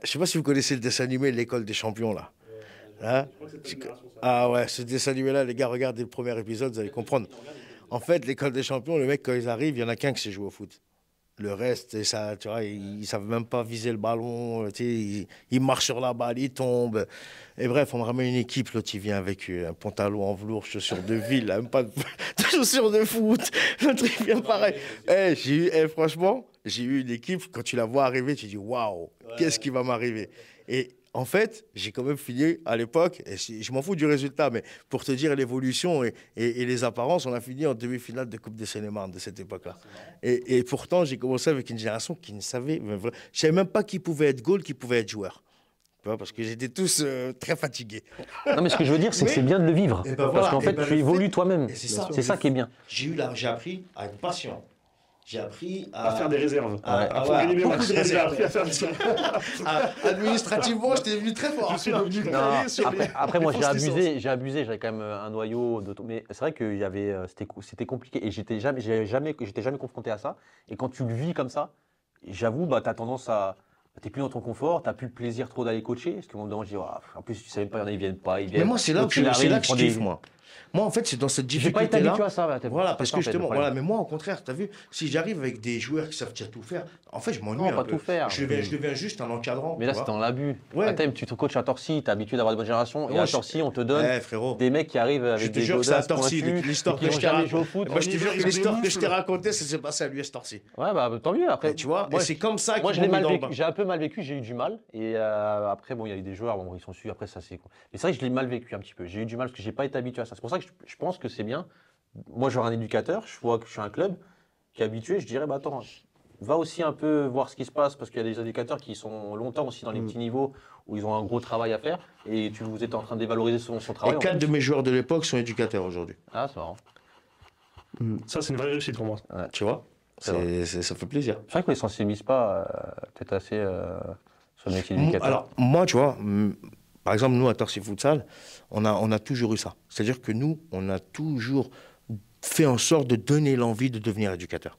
Je sais pas si vous connaissez le dessin animé L'école des champions, là. Hein? Ah ouais, ce dessin animé-là, les gars, regardez le premier épisode, vous allez comprendre. En fait, l'école des champions, le mec, quand ils arrivent, il y en a qu'un qui sait jouer au foot. Le reste, ça, tu vois, ils ne savent même pas viser le ballon. Tu sais, ils marchent sur la balle, ils tombent. Et bref, on me ramène une équipe. L'autre, il vient avec un pantalon en velours, chaussures de ville, même pas de chaussures de foot. L'autre, il vient pareil. Franchement, j'ai eu une équipe, quand tu la vois arriver, tu dis waouh, qu'est-ce qui va m'arriver? Et en fait, j'ai quand même fini à l'époque, et je m'en fous du résultat, mais pour te dire l'évolution et les apparences, on a fini en demi-finale de Coupe de Seine-et-Marne de cette époque-là. Et pourtant, j'ai commencé avec une génération qui ne savait, je ne savais même pas qui pouvait être goal, qui pouvait être joueur. Tu vois, parce que j'étais tous très fatigués. Non, mais ce que je veux dire, c'est que c'est bien de le vivre. Et ben parce voilà, qu'en fait, tu évolues toi-même. C'est ça qui est bien. J'ai appris à être patient. J'ai appris à faire des réserves. Beaucoup de réserves. Administrativement, j'étais devenu très fort. Je suis devenu calé sur les... Après, moi, j'ai abusé. J'avais quand même un noyau. Mais c'est vrai que c'était compliqué. Et j'étais jamais confronté à ça. Et quand tu le vis comme ça, j'avoue, bah, tu as tendance à... T'es plus dans ton confort, t'as plus le plaisir trop d'aller coacher. Parce qu'à un moment donné, je dis, en plus, tu sais même pas, ils viennent pas. Mais moi, c'est là que je kiffe, moi. Moi, en fait, c'est dans cette difficulté-là. J'ai pas été habitué à ça. Voilà, parce que justement, voilà, mais moi, au contraire, tu as vu, si j'arrive avec des joueurs qui savent tout faire, en fait, je m'ennuie un peu. Non, pas tout faire. Je deviens juste un encadrant. Mais là, c'est dans l'abus. Ouais. Tu te coaches à Torcy, t'es habitué d'avoir de bonnes générations. Et à Torcy, on te donne des mecs qui arrivent avec des godasses. Je te jure que c'est à Torcy, l'histoire que je t'ai racontée. Moi, je te jure que l'histoire que je t'ai racontée, ça s'est passé à l'US Torcy. Ouais, bah tant mieux. Après, tu vois, et c'est comme ça que j'ai un peu mal vécu, j'ai eu du mal. Et après, bon, il y a eu des joueurs, bon, ils sont su. Après, ça, c'est. Mais c'est vrai que je l'ai mal vécu un petit peu. J'ai eu du mal parce que j'ai pas été habitué à ça. C'est pour ça que je pense que c'est bien. Moi, j'aurais un éducateur, je vois que je suis un club qui est habitué, je dirais, bah attends, va aussi un peu voir ce qui se passe, parce qu'il y a des éducateurs qui sont longtemps aussi dans les petits niveaux, où ils ont un gros travail à faire, et vous êtes en train de dévaloriser son travail. Et 4 de mes joueurs de l'époque sont éducateurs aujourd'hui. Ah, c'est marrant. Ça, c'est une vraie réussite pour moi. Ouais, tu vois, ça fait plaisir. C'est vrai qu'on ne les sensibilise pas, peut-être assez sur le métier d'éducateur. Alors, moi, tu vois, par exemple, nous, à Torcy Futsal, on a toujours eu ça. C'est-à-dire que nous, on a toujours fait en sorte de donner l'envie de devenir éducateur.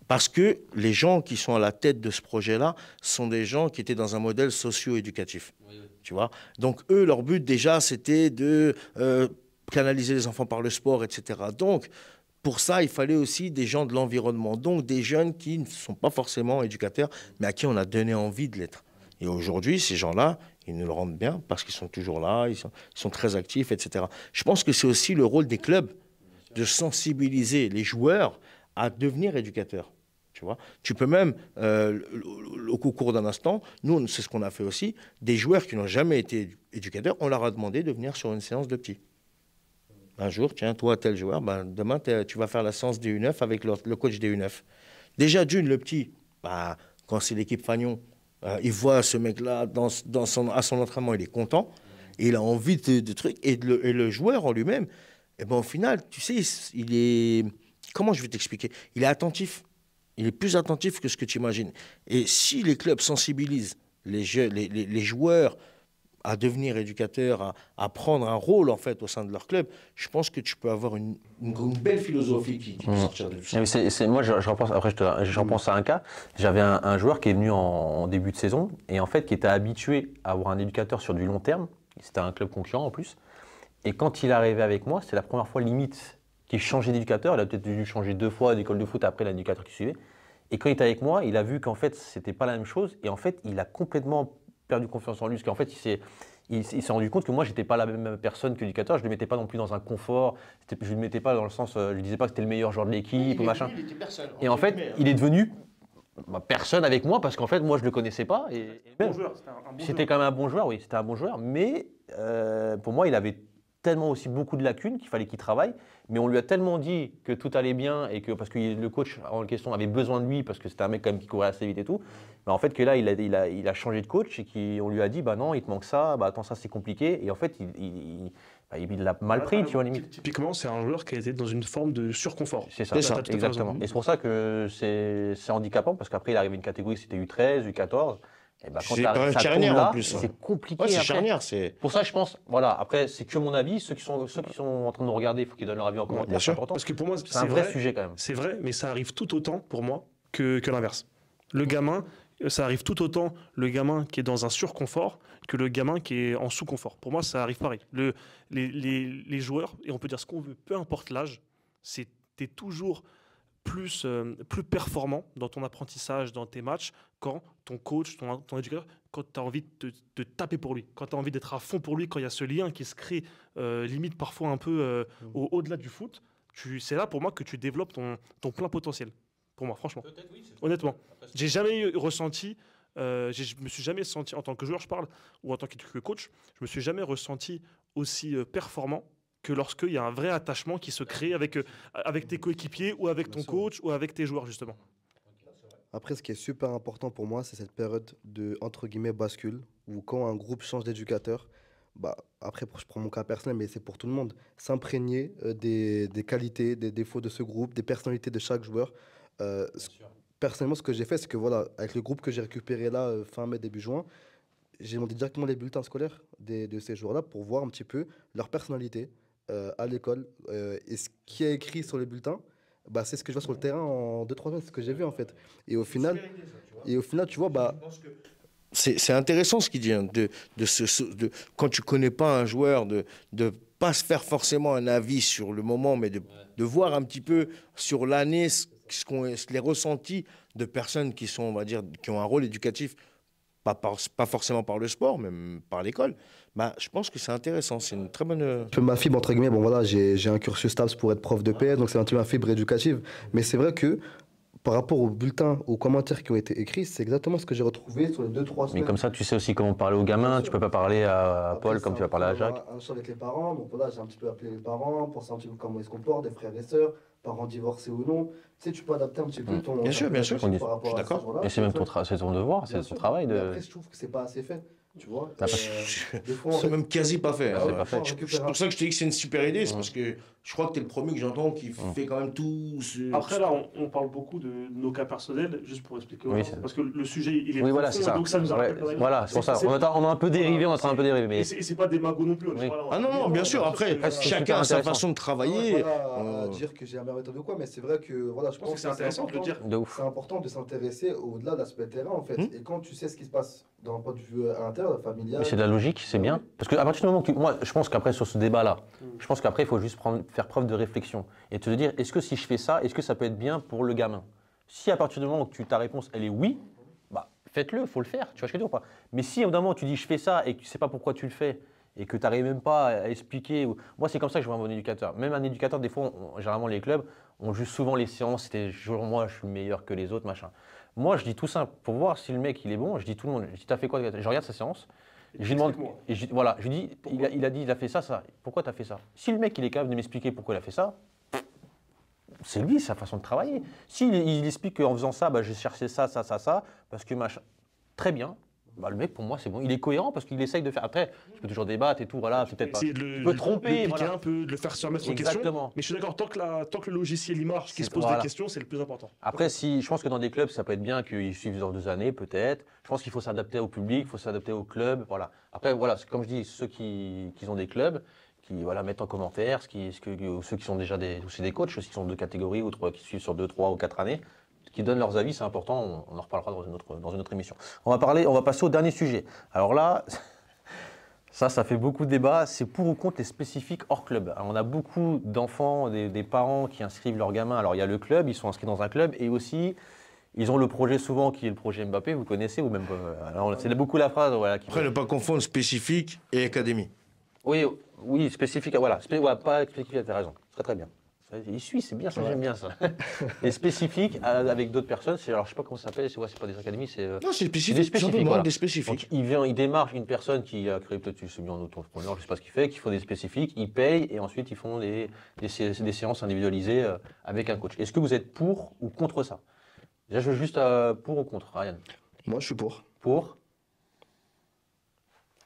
Parce que les gens qui sont à la tête de ce projet-là sont des gens qui étaient dans un modèle socio-éducatif. Oui. Tu vois ? Donc, eux, leur but, déjà, c'était de canaliser les enfants par le sport, etc. Donc, pour ça, il fallait aussi des gens de l'environnement. Donc, des jeunes qui ne sont pas forcément éducateurs, mais à qui on a donné envie de l'être. Et aujourd'hui, ces gens-là, ils nous le rendent bien parce qu'ils sont toujours là, ils sont très actifs, etc. Je pense que c'est aussi le rôle des clubs de sensibiliser les joueurs à devenir éducateurs. Tu vois, tu peux même, au cours d'un instant, nous, c'est ce qu'on a fait aussi, des joueurs qui n'ont jamais été éducateurs, on leur a demandé de venir sur une séance de petits. Un jour, tiens, toi, tel joueur, ben, demain, tu vas faire la séance des U9 avec le coach des U9. Déjà, d'une, le petit, ben, quand c'est l'équipe Fagnon, il voit ce mec-là à son entraînement, il est content, et il a envie de trucs, et le joueur en lui-même, et ben, au final, tu sais, il est... Comment je vais t'expliquer? Il est attentif. Il est plus attentif que ce que tu imagines. Et si les clubs sensibilisent les joueurs à devenir éducateurs, à prendre un rôle en fait au sein de leur club, je pense que tu peux avoir une belle philosophie qui peut sortir de tout ça. Moi, je repense à un cas. J'avais un joueur qui est venu en début de saison et en fait qui était habitué à avoir un éducateur sur du long terme. C'était un club concurrent en plus. Et quand il est arrivé avec moi, c'était la première fois limite qu'il changeait d'éducateur. Il a peut-être dû changer 2 fois d'école de foot après l'éducateur qui suivait. Et quand il était avec moi, il a vu qu'en fait, c'était pas la même chose. Et en fait, il a complètement perdu confiance en lui. Parce qu'en fait, il s'est rendu compte que moi, j'étais pas la même personne que l'éducateur. Je ne le mettais pas non plus dans un confort. Je ne le mettais pas dans le sens, je lui disais pas que c'était le meilleur joueur de l'équipe ou machin. Et en fait, il est devenu personne avec moi parce qu'en fait, moi, je le connaissais pas. C'était quand même un bon joueur, oui, c'était un bon joueur. Mais pour moi, il avait tellement aussi beaucoup de lacunes qu'il fallait qu'il travaille, mais on lui a tellement dit que tout allait bien et que parce que le coach en question avait besoin de lui parce que c'était un mec quand même qui courait assez vite et tout, mais en fait que là il a changé de coach et qu'on lui a dit bah non il te manque ça, bah attends ça c'est compliqué et en fait il l'a mal pris, tu vois limite. Typiquement c'est un joueur qui a été dans une forme de surconfort. C'est ça, exactement. Et c'est pour ça que c'est handicapant parce qu'après il est arrivé une catégorie c'était U13, U14. Et bah, quand c'est charnière en plus. C'est compliqué. Ouais, c'est charnière. Pour ça, je pense, voilà, après, c'est que mon avis. Ceux qui sont en train de nous regarder, il faut qu'ils donnent leur avis en commentaire. Bien sûr. Parce que pour moi, c'est un vrai sujet quand même. C'est vrai, mais ça arrive tout autant pour moi que l'inverse. Le gamin, ça arrive tout autant le gamin qui est dans un surconfort que le gamin qui est en sous-confort. Pour moi, ça arrive pareil. Les joueurs, et on peut dire ce qu'on veut, peu importe l'âge, t'es toujours plus performant dans ton apprentissage, dans tes matchs, quand ton coach, ton éducateur, quand tu as envie de taper pour lui, quand tu as envie d'être à fond pour lui, quand il y a ce lien qui se crée limite parfois un peu au-delà du foot, c'est là pour moi que tu développes ton plein potentiel. Pour moi, franchement. Oui, honnêtement. J'ai jamais ressenti, je me suis jamais senti, en tant que joueur, je parle, ou en tant que coach, je me suis jamais ressenti aussi performant que lorsqu'il y a un vrai attachement qui se crée avec tes coéquipiers ou avec ton coach ou avec tes joueurs, justement. Après, ce qui est super important pour moi, c'est cette période de, entre guillemets, bascule, où quand un groupe change d'éducateur, bah, après, je prends mon cas personnel, mais c'est pour tout le monde, s'imprégner des qualités, des défauts de ce groupe, des personnalités de chaque joueur. Personnellement, ce que j'ai fait, c'est que voilà, avec le groupe que j'ai récupéré là, fin mai, début juin, j'ai demandé directement les bulletins scolaires de ces joueurs-là pour voir un petit peu leur personnalité à l'école. Et ce qui est écrit sur les bulletins, bah, c'est ce que je vois sur le terrain en 2-3 semaines, c'est ce que j'ai vu en fait. Et au final, tu vois, bah, c'est intéressant ce qu'il dit, hein, quand tu connais pas un joueur, de pas se faire forcément un avis sur le moment, mais de voir un petit peu sur l'année les ressentis de personnes qui sont, on va dire, qui ont un rôle éducatif, pas forcément par le sport, mais par l'école. Bah, je pense que c'est intéressant, c'est une très bonne... Ma fibre, entre guillemets, bon voilà, j'ai un cursus STAPS pour être prof de PS, donc c'est un petit peu ma fibre éducative. Mais c'est vrai que par rapport aux bulletins, aux commentaires qui ont été écrits, c'est exactement ce que j'ai retrouvé sur les 2-3 semaines. Mais comme ça, tu sais aussi comment parler aux gamins, tu peux pas parler à Paul comme tu vas parler à Jacques. Un échange avec les parents, donc voilà, j'ai un petit peu appelé les parents pour savoir un petit peu comment ils se comportent, des frères et sœurs, parents divorcés ou non. Tu sais, tu peux adapter un petit peu ton... Bien sûr, par je rapport suis à d'accord. ces gens-là. Et c'est même c'est ton devoir, c'est ton travail de... Après, je trouve que c'est pas assez fait. Tu vois, c'est même quasi pas fait. c'est pas fait. C'est pour ça que je te dis que c'est une super idée, c'est parce que je crois que tu es le premier que j'entends qui fait quand même tout. Après, là, on parle beaucoup de nos cas personnels, juste pour expliquer. Oui, parce que le sujet, il est oui, profond, voilà, c'est ça. donc ça nous arrête. Voilà, c'est pour ça. On a un peu dérivé, on a un peu dérivé. Mais... Et c'est pas des magots non plus. Oui. Ah non, bien sûr, après, chacun a sa façon de travailler. Pas dire que j'ai la meilleure méthode ou quoi, mais c'est vrai que voilà, je pense que c'est intéressant de le dire. De ouf. C'est important de s'intéresser au-delà de l'aspect terrain en fait. Et quand tu sais ce qui se passe d'un point de vue interne, familial. C'est de la logique, c'est bien. Parce qu'à partir du moment que moi, je pense qu'après sur ce débat-là, je pense qu'après il faut juste faire preuve de réflexion et te dire est-ce que si je fais ça, est-ce que ça peut être bien pour le gamin? Si à partir du moment où ta réponse elle est oui, bah faites-le, faut le faire. Tu vois ce que je veux dire ou pas? Mais si au bout d'un moment tu dis je fais ça et que tu sais pas pourquoi tu le fais et que tu n'arrives même pas à expliquer, moi c'est comme ça que je vois un bon éducateur. Même un éducateur, des fois, généralement les clubs, on juge souvent les séances, c'était genre moi je suis meilleur que les autres, machin. Moi je dis tout simple, pour voir si le mec il est bon, je dis tout le monde, je dis t'as fait quoi? Je regarde sa séance. Je lui demande, et voilà, je lui dis, il a fait ça, ça. Pourquoi tu as fait ça? Si le mec il est capable de m'expliquer pourquoi il a fait ça, c'est lui, sa façon de travailler. S'il il explique qu'en faisant ça, bah, j'ai cherché ça, parce que machin, très bien. Bah, le mec, pour moi, c'est bon. Il est cohérent parce qu'il essaye de faire. Après, tu peux toujours débattre et tout, voilà, c'est peut-être pas. Tu peux tromper, voilà. Un peu, de le faire se remettre en question. Mais je suis d'accord, tant que le logiciel il marche, qu'il se pose des questions, c'est le plus important. Après, je pense que dans des clubs, ça peut être bien qu'ils suivent dans 2 années, peut-être. Je pense qu'il faut s'adapter au public, il faut s'adapter au club, voilà. Après, voilà, comme je dis, ceux qui ont des clubs, qui voilà, mettent en commentaire, ceux qui sont déjà aussi des coachs, ceux qui sont de 2 catégories ou 3, qui suivent sur 2, 3 ou 4 années. Qui donnent leurs avis, c'est important, on en reparlera dans une autre émission. On va passer au dernier sujet. Alors là, ça fait beaucoup de débats, c'est pour ou contre les spécifiques hors club. Alors on a beaucoup d'enfants, des parents qui inscrivent leurs gamins, alors il y a le club, ils sont inscrits dans un club, et aussi, ils ont le projet souvent qui est le projet Mbappé, vous connaissez, ou même pas. Alors c'est beaucoup la phrase, voilà. Après, ne pas confondre spécifique et académie. Oui, spécifique, voilà, pas spécifique, t'as raison, très très bien. Il suit, c'est bien ça, j'aime bien ça. Et spécifique avec d'autres personnes, alors je sais pas comment ça s'appelle, c'est pas des académies, c'est. Non, c'est spécifique. Des spécifiques, voilà. Des spécifiques. Donc, il démarche une personne qui a créé peut-être se met en auto-entrepreneur, je sais pas ce qu'il fait, qui font des spécifiques, ils payent et ensuite ils font des séances individualisées avec un coach. Est-ce que vous êtes pour ou contre ça? Déjà, je veux juste pour ou contre, Ryan. Moi, je suis pour. Pour?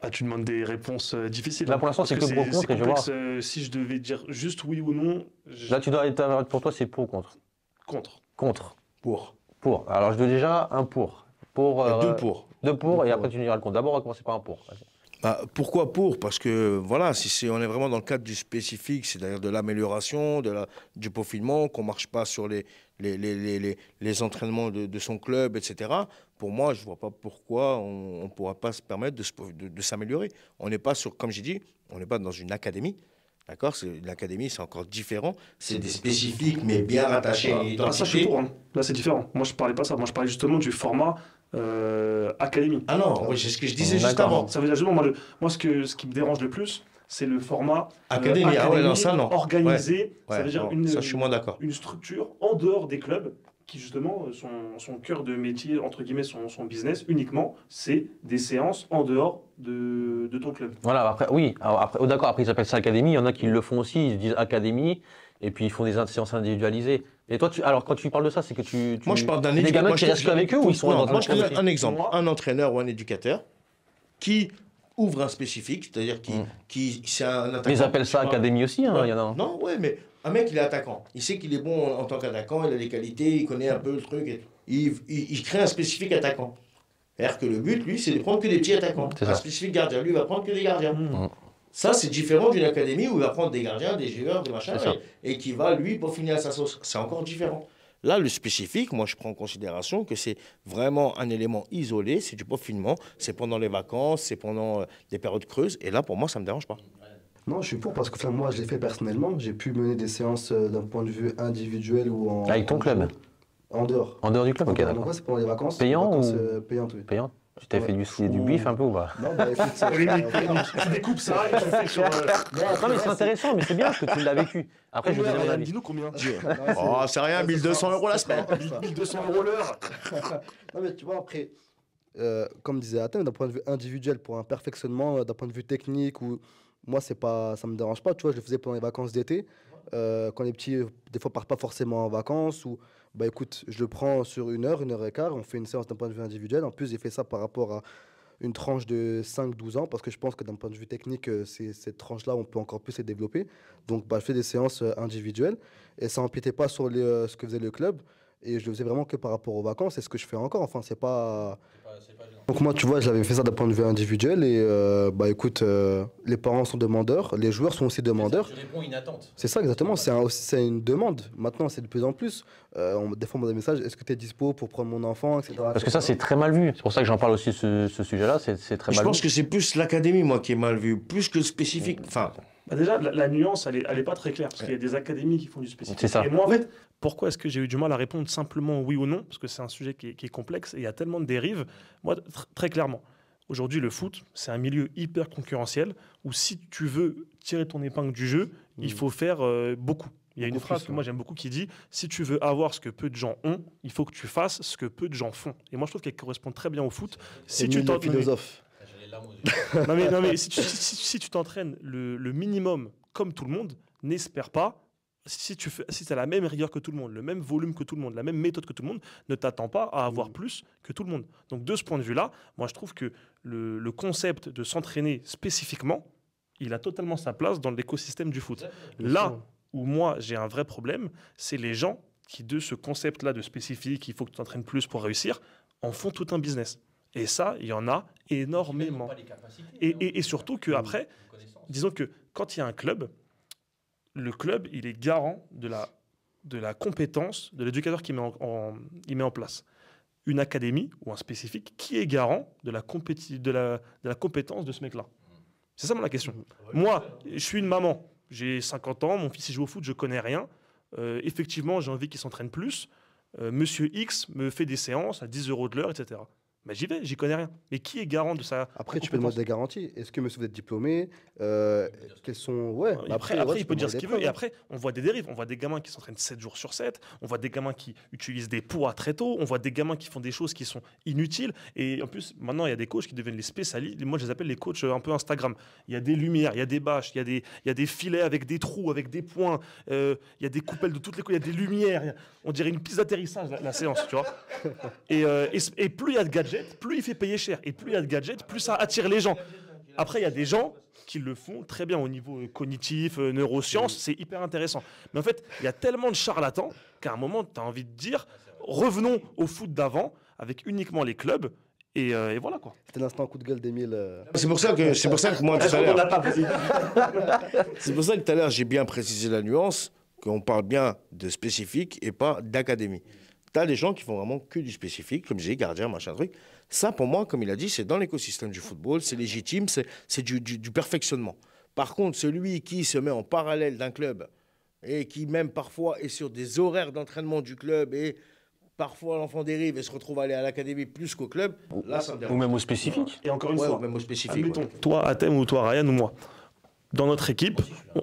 Ah, tu demandes des réponses difficiles. Là, pour l'instant, c'est que pour ou contre. Et je vois. Si je devais dire juste oui ou non. Là, pour toi, c'est pour ou contre? Contre. Contre. Pour. Pour. Alors, je veux déjà un pour. 2 pour. 2 pour, et après, tu nous diras le contre. D'abord, on va commencer par un pour. Pourquoi pour? Parce que voilà, on est vraiment dans le cadre du spécifique, c'est-à-dire de l'amélioration, du peaufinement, qu'on ne marche pas sur les entraînements de son club, etc. Pour moi, je ne vois pas pourquoi on ne pourra pas se permettre de s'améliorer. On n'est pas comme j'ai dit, on n'est pas dans une académie. D'accord? L'académie, c'est encore différent. C'est des spécifiques, mais bien rattachés à une identité. Ça, je suis pour, hein. Là, c'est différent. Moi, je ne parlais pas de ça. Moi, je parlais justement du format académie. Ah non, oui, c'est ce que je disais juste avant. Ça veut dire justement, moi, ce qui me dérange le plus, c'est le format académie. Ah ouais, non, ça, non. Organisé. Ouais, ça veut dire non, ça, je suis moins d'accord. Une structure en dehors des clubs qui, justement, son cœur de métier, entre guillemets, son business, uniquement, c'est des séances en dehors de ton club. Voilà, après, oui, d'accord, après ils appellent ça académie, il y en a qui le font aussi, ils disent académie, et puis ils font des séances individualisées. Et toi, alors quand tu parles de ça, c'est que moi, je parle d'un des gamins qui restent avec eux ou ils sont dans moi, je donne un exemple, un entraîneur ou un éducateur qui ouvre un spécifique, c'est-à-dire qui c'est un attaquant. Ils appellent ça académie aussi, hein, il y en a. Non, ouais, mais un mec, il est attaquant. Il sait qu'il est bon en tant qu'attaquant, il a des qualités, il connaît un peu le truc. Et il crée un spécifique attaquant. C'est-à-dire que le but, lui, c'est de prendre que des petits attaquants. Un spécifique gardien, lui, il va prendre que des gardiens. Ça, c'est différent d'une académie où il va prendre des gardiens, des joueurs, des machins, et qui va, lui, peaufiner à sa sauce. C'est encore différent. Là, le spécifique, moi, je prends en considération que c'est vraiment un élément isolé, c'est du peaufinement, c'est pendant les vacances, c'est pendant des périodes creuses, et là, pour moi, ça ne me dérange pas. Non, je suis pour parce que moi, je l'ai fait personnellement. J'ai pu mener des séances d'un point de vue individuel ou en... Avec ton club? En dehors. En dehors du club, ok, d'accord. Donc, c'est pendant les vacances. Payant vacances, ou payant, oui. Payant? Tu t'es fait du bif un peu ou pas? Non, bah écoute, tu découpes ça et tu fais sur... Non, mais c'est intéressant, mais c'est bien parce que tu l'as vécu. Après, je vais donner mon avis. Dis-nous combien. Oh, c'est rien, 1 200 € la semaine. 1 200 € l'heure. Non, mais tu vois, après, comme disait Athènes, d'un point de vue individuel, pour un perfectionnement, d'un point de vue technique, moi, ça me dérange pas. Tu vois, je le faisais pendant les vacances d'été. Quand les petits, des fois, partent pas forcément en vacances, ou bah écoute, je le prends sur 1 heure, 1 heure et quart, on fait une séance d'un point de vue individuel. En plus, j'ai fait ça par rapport à une tranche de 5-12 ans, parce que je pense que d'un point de vue technique, cette tranche-là, on peut encore plus les développer. Donc, bah, je fais des séances individuelles, et ça n'empiétait pas sur ce que faisait le club, et je le faisais vraiment que par rapport aux vacances, c'est ce que je fais encore. Enfin, c'est pas... Donc moi, tu vois, j'avais fait ça d'un point de vue individuel et bah écoute, les parents sont demandeurs, les joueurs sont aussi demandeurs. Tu réponds à une attente. C'est ça exactement, c'est une demande. Maintenant, c'est de plus en plus. Des fois, on m'a des messages, est-ce que tu es dispo pour prendre mon enfant, etc. Parce que ça, c'est très mal vu. C'est pour ça que j'en parle aussi ce sujet-là. C'est très mal vu. Je pense que c'est plus l'académie, moi, qui est mal vue, plus que le spécifique. Enfin, bah déjà, la nuance, elle est pas très claire, parce qu'il y a des académies qui font du spécifique. C'est ça. Et moi, en fait, pourquoi est-ce que j'ai eu du mal à répondre simplement oui ou non? Parce que c'est un sujet qui est complexe et il y a tellement de dérives. Moi, très clairement, aujourd'hui, le foot, c'est un milieu hyper concurrentiel où si tu veux tirer ton épingle du jeu, il faut faire beaucoup. Il y a une phrase que moi j'aime beaucoup qui dit « Si tu veux avoir ce que peu de gens ont, il faut que tu fasses ce que peu de gens font. » Et moi, je trouve qu'elle correspond très bien au foot. Si tu t'entraînes... philosophe. non, mais si tu t'entraînes le minimum comme tout le monde, n'espère pas, si tu as la même rigueur que tout le monde, le même volume que tout le monde, la même méthode que tout le monde, ne t'attends pas à avoir plus que tout le monde. Donc de ce point de vue-là, moi je trouve que le concept de s'entraîner spécifiquement, il a totalement sa place dans l'écosystème du foot. Là où moi j'ai un vrai problème, c'est les gens qui de ce concept-là de spécifique, il faut que tu t'entraînes plus pour réussir, en font tout un business. Et ça, il y en a énormément. Et surtout qu'après, disons que quand il y a un club, le club, il est garant de la compétence de l'éducateur qu'il met en place. Une académie ou un spécifique, qui est garant de la compétence de ce mec-là? C'est ça la question. Moi, je suis une maman, j'ai 50 ans, mon fils il joue au foot, je connais rien. Effectivement, j'ai envie qu'il s'entraîne plus. Monsieur X me fait des séances à 10 € de l'heure, etc. Ben, j'y vais, j'y connais rien. Mais qui est garant de ça? Après, tu peux demander des garanties. Est-ce que monsieur vous êtes diplômé? Quels sont... Ouais. Après, il peut dire ce qu'il veut. Et après, on voit des dérives. On voit des gamins qui s'entraînent 7 jours sur 7. On voit des gamins qui utilisent des poids très tôt. On voit des gamins qui font des choses qui sont inutiles. Et en plus, maintenant, il y a des coachs qui deviennent les spécialistes. Moi, je les appelle les coachs un peu Instagram. Il y a des lumières, il y a des bâches, il y a des filets avec des trous, avec des points. Il y a des coupelles de toutes les couleurs. Il y a des lumières. On dirait une piste d'atterrissage, la séance, tu vois. Et plus il y a de gadgets, plus il fait payer cher. Et plus il y a de gadgets, plus ça attire les gens. Après, il y a des gens qui le font très bien au niveau cognitif, neurosciences, c'est hyper intéressant. Mais en fait, il y a tellement de charlatans qu'à un moment, tu as envie de dire, revenons au foot d'avant, avec uniquement les clubs, Et voilà quoi. C'était l'instant coup de gueule d'Emile. C'est pour ça que moi, tout à l'heure... C'est pour ça que tout à l'heure, j'ai bien précisé la nuance, qu'on parle bien de spécifique et pas d'académie. Tu as des gens qui font vraiment que du spécifique, comme je dis, gardien, machin, truc. Ça, pour moi, comme il a dit, c'est dans l'écosystème du football, c'est légitime, c'est du perfectionnement. Par contre, celui qui se met en parallèle d'un club et qui même parfois est sur des horaires d'entraînement du club et parfois l'enfant dérive et se retrouve à aller à l'académie plus qu'au club, là, ça me dérange. Ou même au spécifique. Et encore une Ouais, fois, ou même au spécifique. admettons, Ouais. toi Athème ou toi Ryan ou moi, dans notre équipe,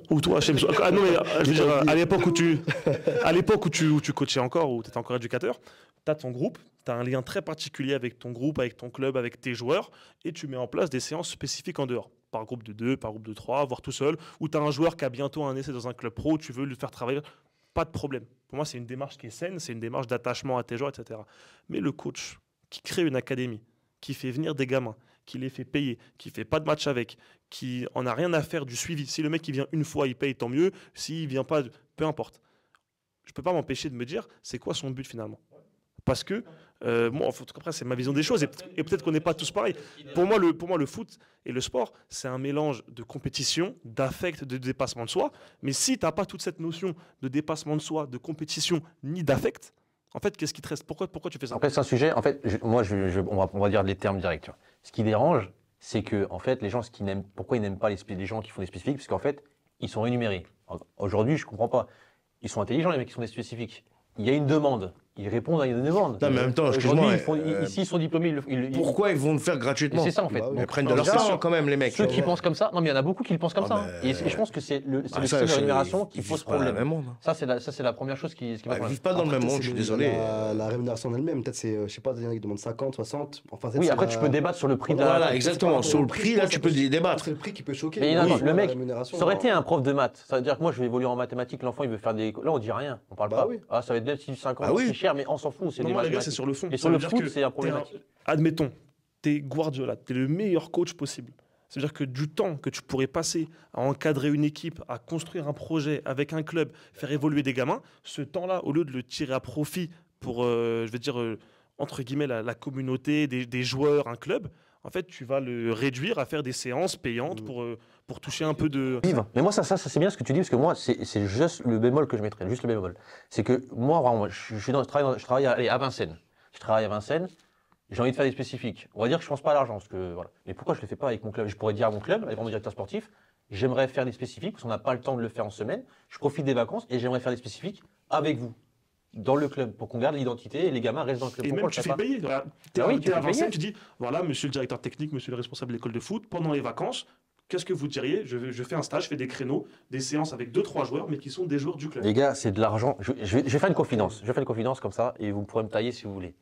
ou toi Hachem, ah non mais je veux dire, à l'époque où tu coachais encore, où tu étais encore éducateur, tu as ton groupe, tu as un lien très particulier avec ton groupe, avec ton club, avec tes joueurs, et tu mets en place des séances spécifiques en dehors, par groupe de 2, par groupe de 3, voire tout seul, ou tu as un joueur qui a bientôt un essai dans un club pro, tu veux le faire travailler, pas de problème. Pour moi, c'est une démarche qui est saine, c'est une démarche d'attachement à tes joueurs, etc. Mais le coach qui crée une académie, qui fait venir des gamins, qui les fait payer, qui fait pas de match avec, qui en a rien à faire du suivi. Si le mec il vient une fois, il paye, tant mieux. S'il vient pas, peu importe. Je peux pas m'empêcher de me dire, c'est quoi son but finalement? Parce que, moi, après, c'est ma vision des choses, et peut-être qu'on n'est pas tous pareils. Pour moi, le foot et le sport, c'est un mélange de compétition, d'affect, de dépassement de soi. Mais si tu n'as pas toute cette notion de dépassement de soi, de compétition, ni d'affect, en fait, qu'est-ce qui te reste? Pourquoi tu fais ça? En fait, c'est un sujet, en fait, on va dire les termes directs. Tu vois. Ce qui dérange, c'est que, en fait, les gens, pourquoi ils n'aiment pas les gens qui font des spécifiques? Parce qu'en fait, ils sont énumérés. Aujourd'hui, je comprends pas. Ils sont intelligents, les mecs qui font des spécifiques. Il y a une demande. Ils répondent à une demande. Non, mais en même temps, excuse-moi. Ici, ils sont diplômés. Pourquoi ils vont le faire gratuitement? C'est ça, en fait. Bah oui. Ils prennent de l'argent quand même, les mecs. Ceux qui pensent comme ça, non, mais il y en a beaucoup qui le pensent comme ça. mais- Et je pense que c'est le Ah, système de rémunération qui ils pose vivent pas dans le problème. même monde. Ça, c'est la première chose qui Ils va vivent pas dans le même monde, je suis désolé. La rémunération en elle-même, peut-être c'est, je sais pas, il y en a qui demandent 50, 60. Enfin, Oui, après, tu peux débattre sur le prix de la. Voilà, exactement. Sur le prix, là, tu peux débattre. C'est le prix qui peut choquer. Mais Oui, non, la le mec, rémunération, ça aurait été un prof de maths. Ça veut dire que moi, je vais évoluer en mathématiques, l'enfant, il veut faire des. Là, on dit rien. On parle Bah pas. oui. Ah, ça va être 50 Bah oui. c'est cher, mais on s'en fout. C'est Non, des moi, les gars, mathématiques. c'est sur le fond. Et Ça sur veut le dire foot, que c'est un t'es problématique. Admettons, t'es Guardiola, t'es le meilleur coach possible. C'est-à-dire que du temps que tu pourrais passer à encadrer une équipe, à construire un projet avec un club, faire évoluer des gamins, ce temps-là, au lieu de le tirer à profit pour, je vais dire, entre guillemets, la communauté, des joueurs, un club, en fait, tu vas le réduire à faire des séances payantes pour toucher un peu de... Vivre. Mais moi, ça c'est bien ce que tu dis, parce que moi, c'est juste le bémol que je mettrais, juste le bémol. C'est que moi, vraiment, je travaille à Vincennes. Je travaille à Vincennes, j'ai envie de faire des spécifiques. On va dire que je pense pas à l'argent, parce que voilà. Mais pourquoi je le fais pas avec mon club? Je pourrais dire à mon club, avec mon directeur sportif, j'aimerais faire des spécifiques, parce qu'on n'a pas le temps de le faire en semaine. Je profite des vacances et j'aimerais faire des spécifiques avec vous, dans le club, pour qu'on garde l'identité et les gamins restent dans le club. Et Pourquoi même on tu le fais fait pas? payer. Voilà. T'es Ah oui, tu à fais Vincennes, payer. tu dis, voilà, monsieur le directeur technique, monsieur le responsable de l'école de foot, pendant les vacances, qu'est-ce que vous diriez? Je fais un stage, je fais des créneaux, des séances avec 2-3 joueurs, mais qui sont des joueurs du club. Les gars, c'est de l'argent. Je vais faire une confidence. Je vais faire une confidence comme ça et vous pourrez me tailler si vous voulez.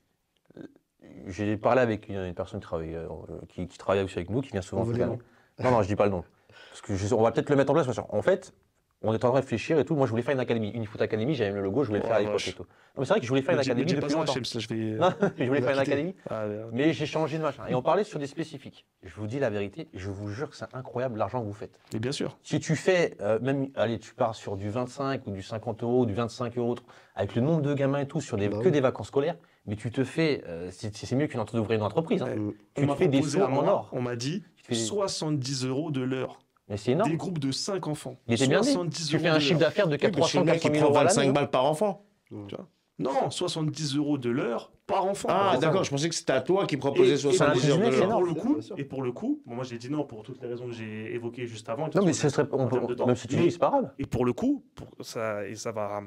J'ai parlé avec une personne qui travaille aussi avec nous, qui vient souvent. On veut les noms. Non, je dis pas le nom. Parce que on va peut-être le mettre en place. En fait, on est en train de réfléchir et tout. Moi, je voulais faire une académie, une foot académie. J'avais le logo, je voulais le faire à l'époque vache. et tout. Non, mais c'est vrai que je voulais faire une académie Dis pas depuis ça, longtemps. Hachem, ça, je vais... Non, je voulais faire une quitter. académie, Ah, mais j'ai changé de machin. Et on parlait sur des spécifiques. Je vous dis la vérité, je vous jure que c'est incroyable l'argent que vous faites. mais bien sûr. Si tu fais, allez, tu pars sur du 25 ou du 50 euros, du 25 euros, avec le nombre de gamins et tout, sur Bah que oui. des vacances scolaires, mais tu te fais, c'est mieux d'ouvrir une entreprise. Hein. Mm. Tu On te m'a fais des proposé sauts à en moi, or. on m'a dit Tu fais des- 70 € de l'heure. Mais c'est énorme. Des groupes de 5 enfants. Mais c'est bien dit. 70 Tu fais € un de chiffre l'heure. d'affaires de Oui, parce que 300 le mec, 400 il 000 prend euros à 25 l'année. balles par enfant. Tu vois. Non, 70 € de l'heure par enfant. Ah, Par d'accord, exemple. je pensais que c'était à toi qui proposais Et 70 pour heures le de business, l'heure. pour le coup, bon, moi j'ai dit non pour toutes les raisons que j'ai évoquées juste avant. Non, mais ce ce serait, même si tu dis, c'est pas grave. Et pour le coup, ça va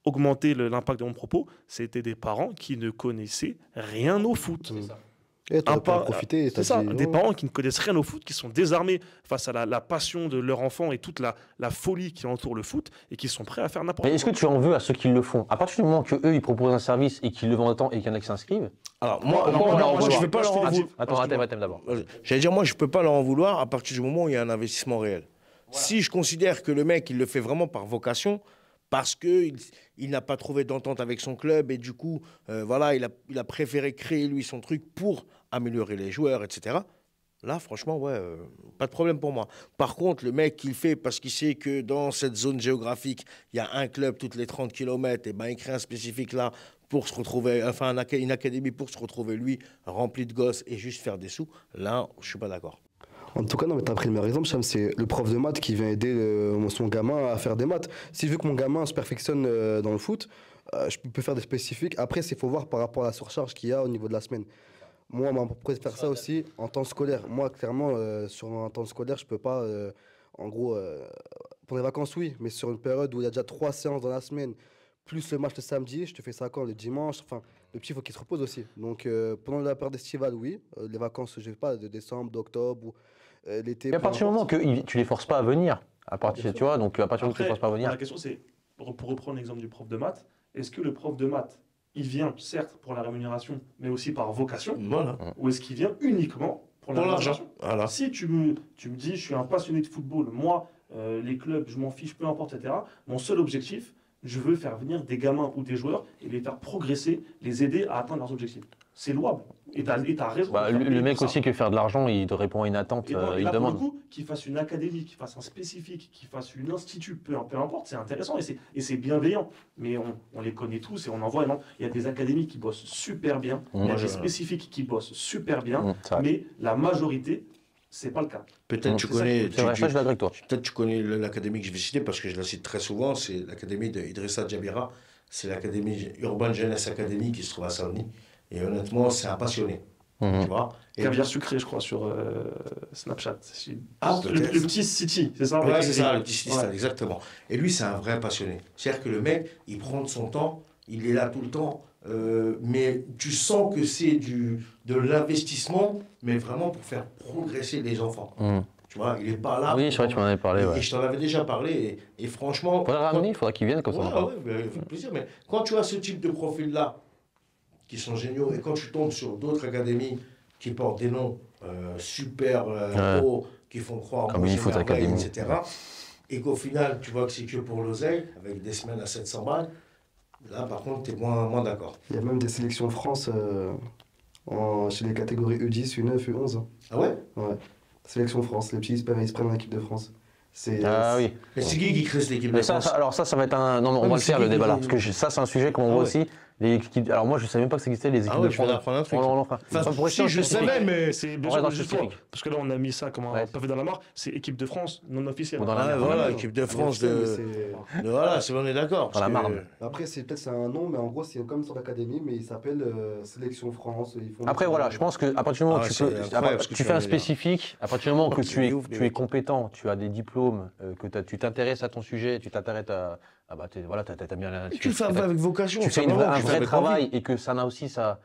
augmenter l'impact de mon propos, c'était des parents qui ne connaissaient rien au foot. Et t'aurais pu en Part- profiter. C'est ça, des parents qui ne connaissent rien au foot, qui sont désarmés face à la passion de leur enfant et toute la folie qui entoure le foot et qui sont prêts à faire n'importe Mais quoi. est-ce que tu en veux à ceux qui le font? À partir du moment que eux ils proposent un service et qu'ils le vendent autant et qu'il y en a qui s'inscrivent. Alors, moi, Pourquoi on leur en moi, je vouloir vais pas Moi, je leur en fais des- vouloir. Attends, Athème d'abord. J'allais dire, moi, je peux pas leur en vouloir à partir du moment où il y a un investissement réel. Si je considère que le mec, il le fait vraiment par vocation, parce qu'il n'a pas trouvé d'entente avec son club et du coup, voilà, il a préféré créer lui son truc pour améliorer les joueurs, etc. Là, franchement, ouais, pas de problème pour moi. Par contre, le mec qui le fait parce qu'il sait que dans cette zone géographique, il y a un club toutes les 30 km, et ben, il crée un spécifique là pour se retrouver, enfin, une académie pour se retrouver, lui, rempli de gosses et juste faire des sous. Là, je suis pas d'accord. En tout cas, non, mais tu as pris le meilleur exemple, Cham, c'est le prof de maths qui vient aider son gamin à faire des maths. Si je veux que mon gamin se perfectionne dans le foot, je peux faire des spécifiques. Après, il faut voir par rapport à la surcharge qu'il y a au niveau de la semaine. Moi, on m'a proposé de faire ça aussi en temps scolaire. Moi, clairement, sur un temps scolaire, je peux pas, en gros, pour les vacances, oui, mais sur une période où il y a déjà 3 séances dans la semaine, plus le match le samedi, je te fais ça quand? Le dimanche. Enfin, le petit, il faut qu'il se repose aussi. Donc, pendant la période estivale, oui. Les vacances, je sais pas, de décembre, d'octobre ou l'été. Et à partir du moment que tu les forces pas à venir, à partir, tu vois, donc à partir du moment que tu les forces pas à venir. La question, c'est, pour reprendre l'exemple du prof de maths, est-ce que le prof de maths, il vient, certes, pour la rémunération, mais aussi par vocation, Voilà. ou est-ce qu'il vient uniquement pour la Pour l'argent. rémunération? Voilà. Si tu me dis, je suis un passionné de football, moi, les clubs, je m'en fiche, peu importe, etc. Mon seul objectif, je veux faire venir des gamins ou des joueurs et les faire progresser, les aider à atteindre leurs objectifs. C'est louable. Et t'as raison. Bah, le mec aussi qui veut faire de l'argent, il te répond à une attente, Et il là, demande. pour le coup, qu'il fasse une académie, qu'il fasse un spécifique, qu'il fasse une institut, peu importe, c'est intéressant et c'est bienveillant. Mais on les connaît tous et on en voit. Il y a des académies qui bossent super bien, il y a des spécifiques qui bossent super bien, mais la majorité, c'est pas le cas. Peut-être tu C'est connais, vrai, ça, je suis d'accord avec toi. peut-être tu connais l'académie que je vais citer parce que je la cite très souvent, c'est l'académie de Idrissa Djabira, c'est l'académie Urban Jeunesse Academy qui se trouve à Saint-Denis. Et honnêtement, c'est un passionné. Tu vois. Et Caviar sucré, je crois, sur Snapchat. Ah, le peut-être. petit City, c'est ça? Ouais, c'est ça, le Ouais. petit style, exactement. Et lui, c'est un vrai passionné. C'est-à-dire que le mec, il prend de son temps, il est là tout le temps, mais tu sens que c'est de l'investissement, mais vraiment pour faire progresser les enfants. Tu vois, il n'est pas là. Oui, c'est vrai, tu m'en avais parlé. Et Ouais. je t'en avais déjà parlé, et franchement. Faudrait le ramener, il faudra qu'il vienne comme ça. on en parle. Ouais, avec plaisir. Mais quand tu as ce type de profil-là, qui sont géniaux, et quand tu tombes sur d'autres académies qui portent des noms super hauts, qui font croire Comme moi, Unifoot j'ai merveille, Academy. etc., et qu'au final, tu vois que c'est que pour l'oseille, avec des semaines à 700 balles, là, par contre, tu es moins d'accord. Il y a même des sélections France chez les catégories U10, U9, U11. Ah ouais? Ouais. Sélection France, les petits ils se prennent en équipe de France. Ah oui. Mais c'est qui crée cette équipe de Mais ça, France? alors ça va être un. Non, mais on mais va le c'est faire qui le débat qui- là. Parce que ça, c'est un sujet qu'on Ah voit ouais. aussi. Alors moi, je savais même pas que ça existait, les équipes Ah ouais, de je viens France. d'apprendre un truc. On en fera. Enfin, pour rester si, je spécifique. savais, mais. C'est bien On reste dans sûr, le juste pour- spécifique. parce que là on a mis ça comme un Ouais. pavé dans la mare, c'est équipe de France non officielle. Ou dans la Ah, mer. voilà, équipe de France de. Voilà, c'est on est d'accord. Dans la parce que- Marne. Après, c'est un nom, mais en gros, c'est comme sur l'académie, mais il s'appelle Sélection France. Ils font Après, voilà, je pense qu'à partir du moment Ah où ouais, c'est incroyable ce que tu tu fais un viens de dire. spécifique, à partir du moment que C'est tu ouf, mais es oui. compétent, tu as des diplômes, que tu t'intéresses à ton sujet, tu t'intéresses à. Ah bah, voilà, t'as bien la. Tu le fais avec vocation. Tu fais c'est vraiment, un tu fais vrai avec travail envie. et que ça n'a aussi ça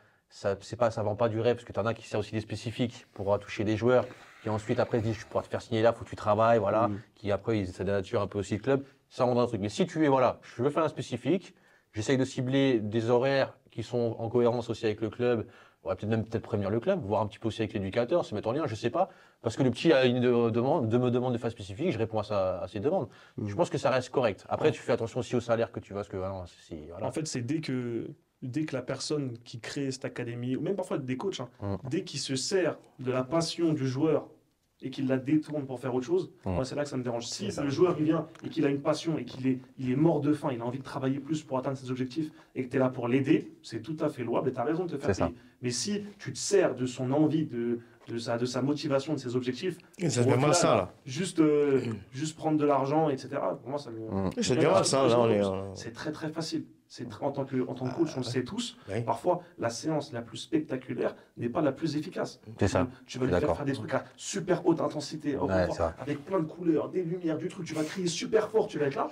vend pas du rêve parce que tu en as qui servent aussi des spécifiques pour toucher des joueurs qui ensuite après se disent je pourrais te faire signer là, faut que tu travailles, voilà, qui après ça dénature un peu aussi le club, ça rend un truc. Mais si tu es voilà, je veux faire un spécifique, j'essaye de cibler des horaires qui sont en cohérence aussi avec le club. On va peut-être prévenir le club, voir un petit peu aussi avec l'éducateur, se mettre en lien, je sais pas. Parce que le petit a une demande, me demande de faire spécifique, je réponds à ses demandes. Je pense que ça reste correct. Après, tu fais attention aussi au salaire que tu vas, parce que voilà. En fait, c'est dès que la personne qui crée cette académie, ou même parfois des coachs, hein, dès qu'il se sert de la passion du joueur et qu'il la détourne pour faire autre chose, moi c'est là que ça me dérange. Si le joueur il vient et qu'il a une passion et qu'il est mort de faim, il a envie de travailler plus pour atteindre ses objectifs et que tu es là pour l'aider, c'est tout à fait louable et tu as raison de te faire C'est ça. payer. Mais si tu te sers de son envie, de sa motivation, de ses objectifs, Et ça au devient final, malsain, là. juste prendre de l'argent, etc., pour moi ça me... Ça devient malsain, là, on est. C'est très très facile. En tant que coach, on le sait tous. Oui. Parfois, la séance la plus spectaculaire n'est pas la plus efficace. C'est ça. Tu vas Je lui suis faire d'accord. faire des trucs à super haute intensité, au Ouais, confort, c'est vrai. avec plein de couleurs, des lumières, du truc. Tu vas crier super fort, tu vas être là.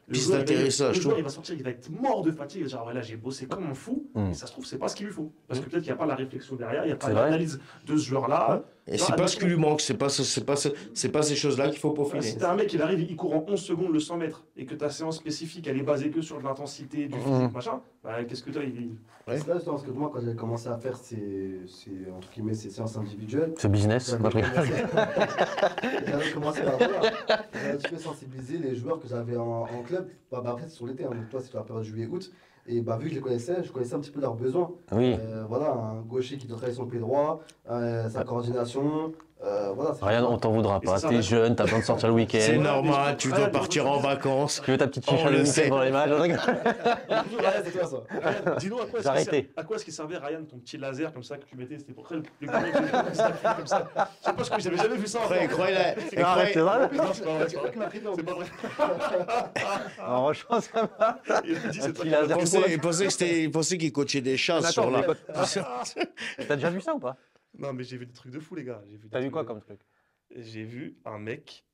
Le Piste joueur, d'atterrissage, le joueur, tout. il va sortir, il va être mort de fatigue. Genre, ouais, là, j'ai bossé comme un fou. Et ça se trouve, c'est pas ce qu'il lui faut. Parce que peut-être qu'il n'y a pas la réflexion derrière, il n'y a pas C'est vrai. l'analyse de ce joueur-là. Et c'est pas ce qui lui manque, c'est pas ces choses-là qu'il faut Enfin, peaufiner. si t'as un mec, il arrive, il court en 11 secondes le 100 mètres et que ta séance spécifique, elle est basée que sur l'intensité, du physique, machin, bah, qu'est-ce que toi, Ouais. C'est là, justement, parce que moi, quand j'ai commencé à faire entre guillemets, ces séances individuelles, Ce business, j'avais notre truc. j'avais commencé par voilà, j'avais un petit peu sensibiliser les joueurs que j'avais en club. Après, c'est sur l'été, hein, donc toi, c'est la période juillet-août. Et bah, vu que je connaissais un petit peu leurs besoins. Oui. Voilà, un gaucher qui doit travailler son pied droit, sa coordination. Voilà, Ryan, on t'en voudra pas. T'es jeune, t'as besoin de sortir le week-end. C'est normal, tu dois partir en vacances. Tu veux ta petite chicha On le le week-end sait. dans les matchs. c'est toi ça. Dis-nous J'ai arrêté. à quoi est-ce qu'il servait, Ryan, ton petit laser comme ça que tu mettais? C'était pour créer le gamin qui était comme ça. Je sais pas ce que j'avais jamais vu ça. Après, il croyait Arrête, c'est vrai. Non, c'est pas vrai, c'est pas vrai. C'est pas vrai. Alors, franchement, ça va. Il a dit, c'est toi petit qui l'as laser. fait. il pensait qu'il coachait des chasses Attends, sur la. T'as déjà vu ça ou pas? Non, mais j'ai vu des trucs de fou, les gars. T'as vu quoi comme truc? J'ai vu un mec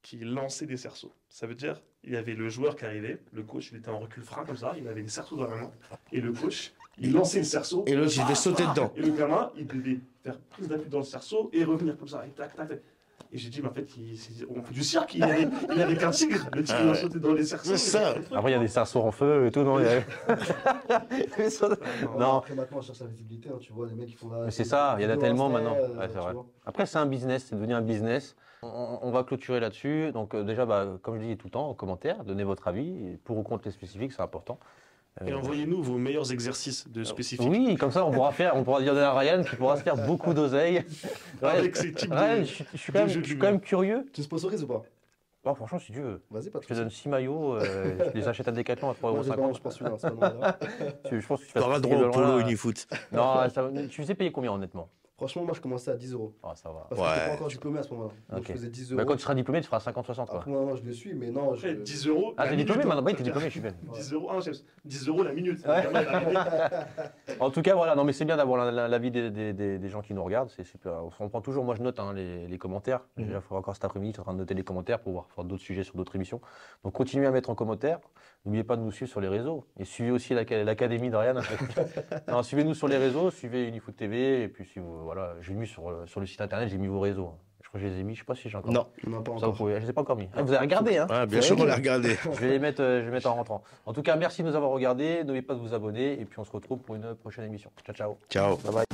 qui lançait des cerceaux. Ça veut dire, il y avait le joueur qui arrivait, le coach, il était en recul frein comme ça, il avait des cerceaux dans la main, et le coach, il lançait le cerceau. Et l'autre, il devait sauter dedans. Et le gamin, il devait faire prise d'appui dans le cerceau et revenir comme ça, et tac, tac, tac. Et j'ai dit, mais en fait, on fait du cirque, il avait qu'un tigre, le tigre, il a sauté dans les cerceaux. C'est ça. Après, il y a des cerceaux en feu et tout, non? Non. Après, maintenant, on cherche la visibilité, hein, tu vois, les mecs qui font la. Mais c'est ça, il y en a tellement maintenant. Ouais, c'est tu vrai. vois. Après, c'est un business, c'est devenu un business. On va clôturer là-dessus. Donc, déjà, comme je dis tout le temps, en commentaire, donnez votre avis. Et pour ou contre les spécifiques, c'est important. Et envoyez-nous vos meilleurs exercices de spécifiques. Oui, comme ça, on pourra dire à Ryan qu'il pourra se faire beaucoup d'oseille. Avec ces types Ryan, de- je suis de jeux quand même curieux. Tu sponsorises ou pas? Bon, franchement, si tu veux. Vas-y, pas de Je te donne 6 maillots, je les achète à Decathlon à 3,50 Moi, €. je pense celui-là, c'est pas normal. Je pense que tu Tu auras fasses droit au loin, polo là. Unifoot. Non, tu faisais payer combien, honnêtement? Franchement, moi, je commençais à 10 euros. Oh, ça va. Parce que Ouais. j'étais pas encore diplômé à ce moment-là. Donc, Ok. je faisais 10 Bah, euros. quand tu seras diplômé, tu feras 50-60, quoi. Après, moi, je le suis, mais non. Après, 10 euros. Ah, la t'es diplômé minute, maintenant? hein. Oui, t'es diplômé, je suis bien. 10 euros, 10 euros la minute. Ouais. En tout cas, voilà, non, mais c'est bien d'avoir l'avis des gens qui nous regardent, c'est super. On prend toujours, moi je note hein, les commentaires. Il faudra encore cet après-midi, je suis en train de noter les commentaires pour pouvoir faire d'autres sujets sur d'autres émissions. Donc continuez à mettre en commentaire. N'oubliez pas de nous suivre sur les réseaux. Et suivez aussi l'académie de Ryan. Non, suivez-nous sur les réseaux, suivez Unifoot TV. Et puis, si vous, voilà, j'ai mis sur le site internet, j'ai mis vos réseaux. Je crois que je les ai mis, je sais pas si j'ai encore. Non. On n'a pas Ça, vous encore. pouvez, je les ai pas encore mis. Ah, vous avez regardé, hein? Ouais, bien sûr, on l'a regardé. Je vais les mettre en rentrant. En tout cas, merci de nous avoir regardés. N'oubliez pas de vous abonner. Et puis, on se retrouve pour une prochaine émission. Ciao, ciao. Ciao. Bye bye.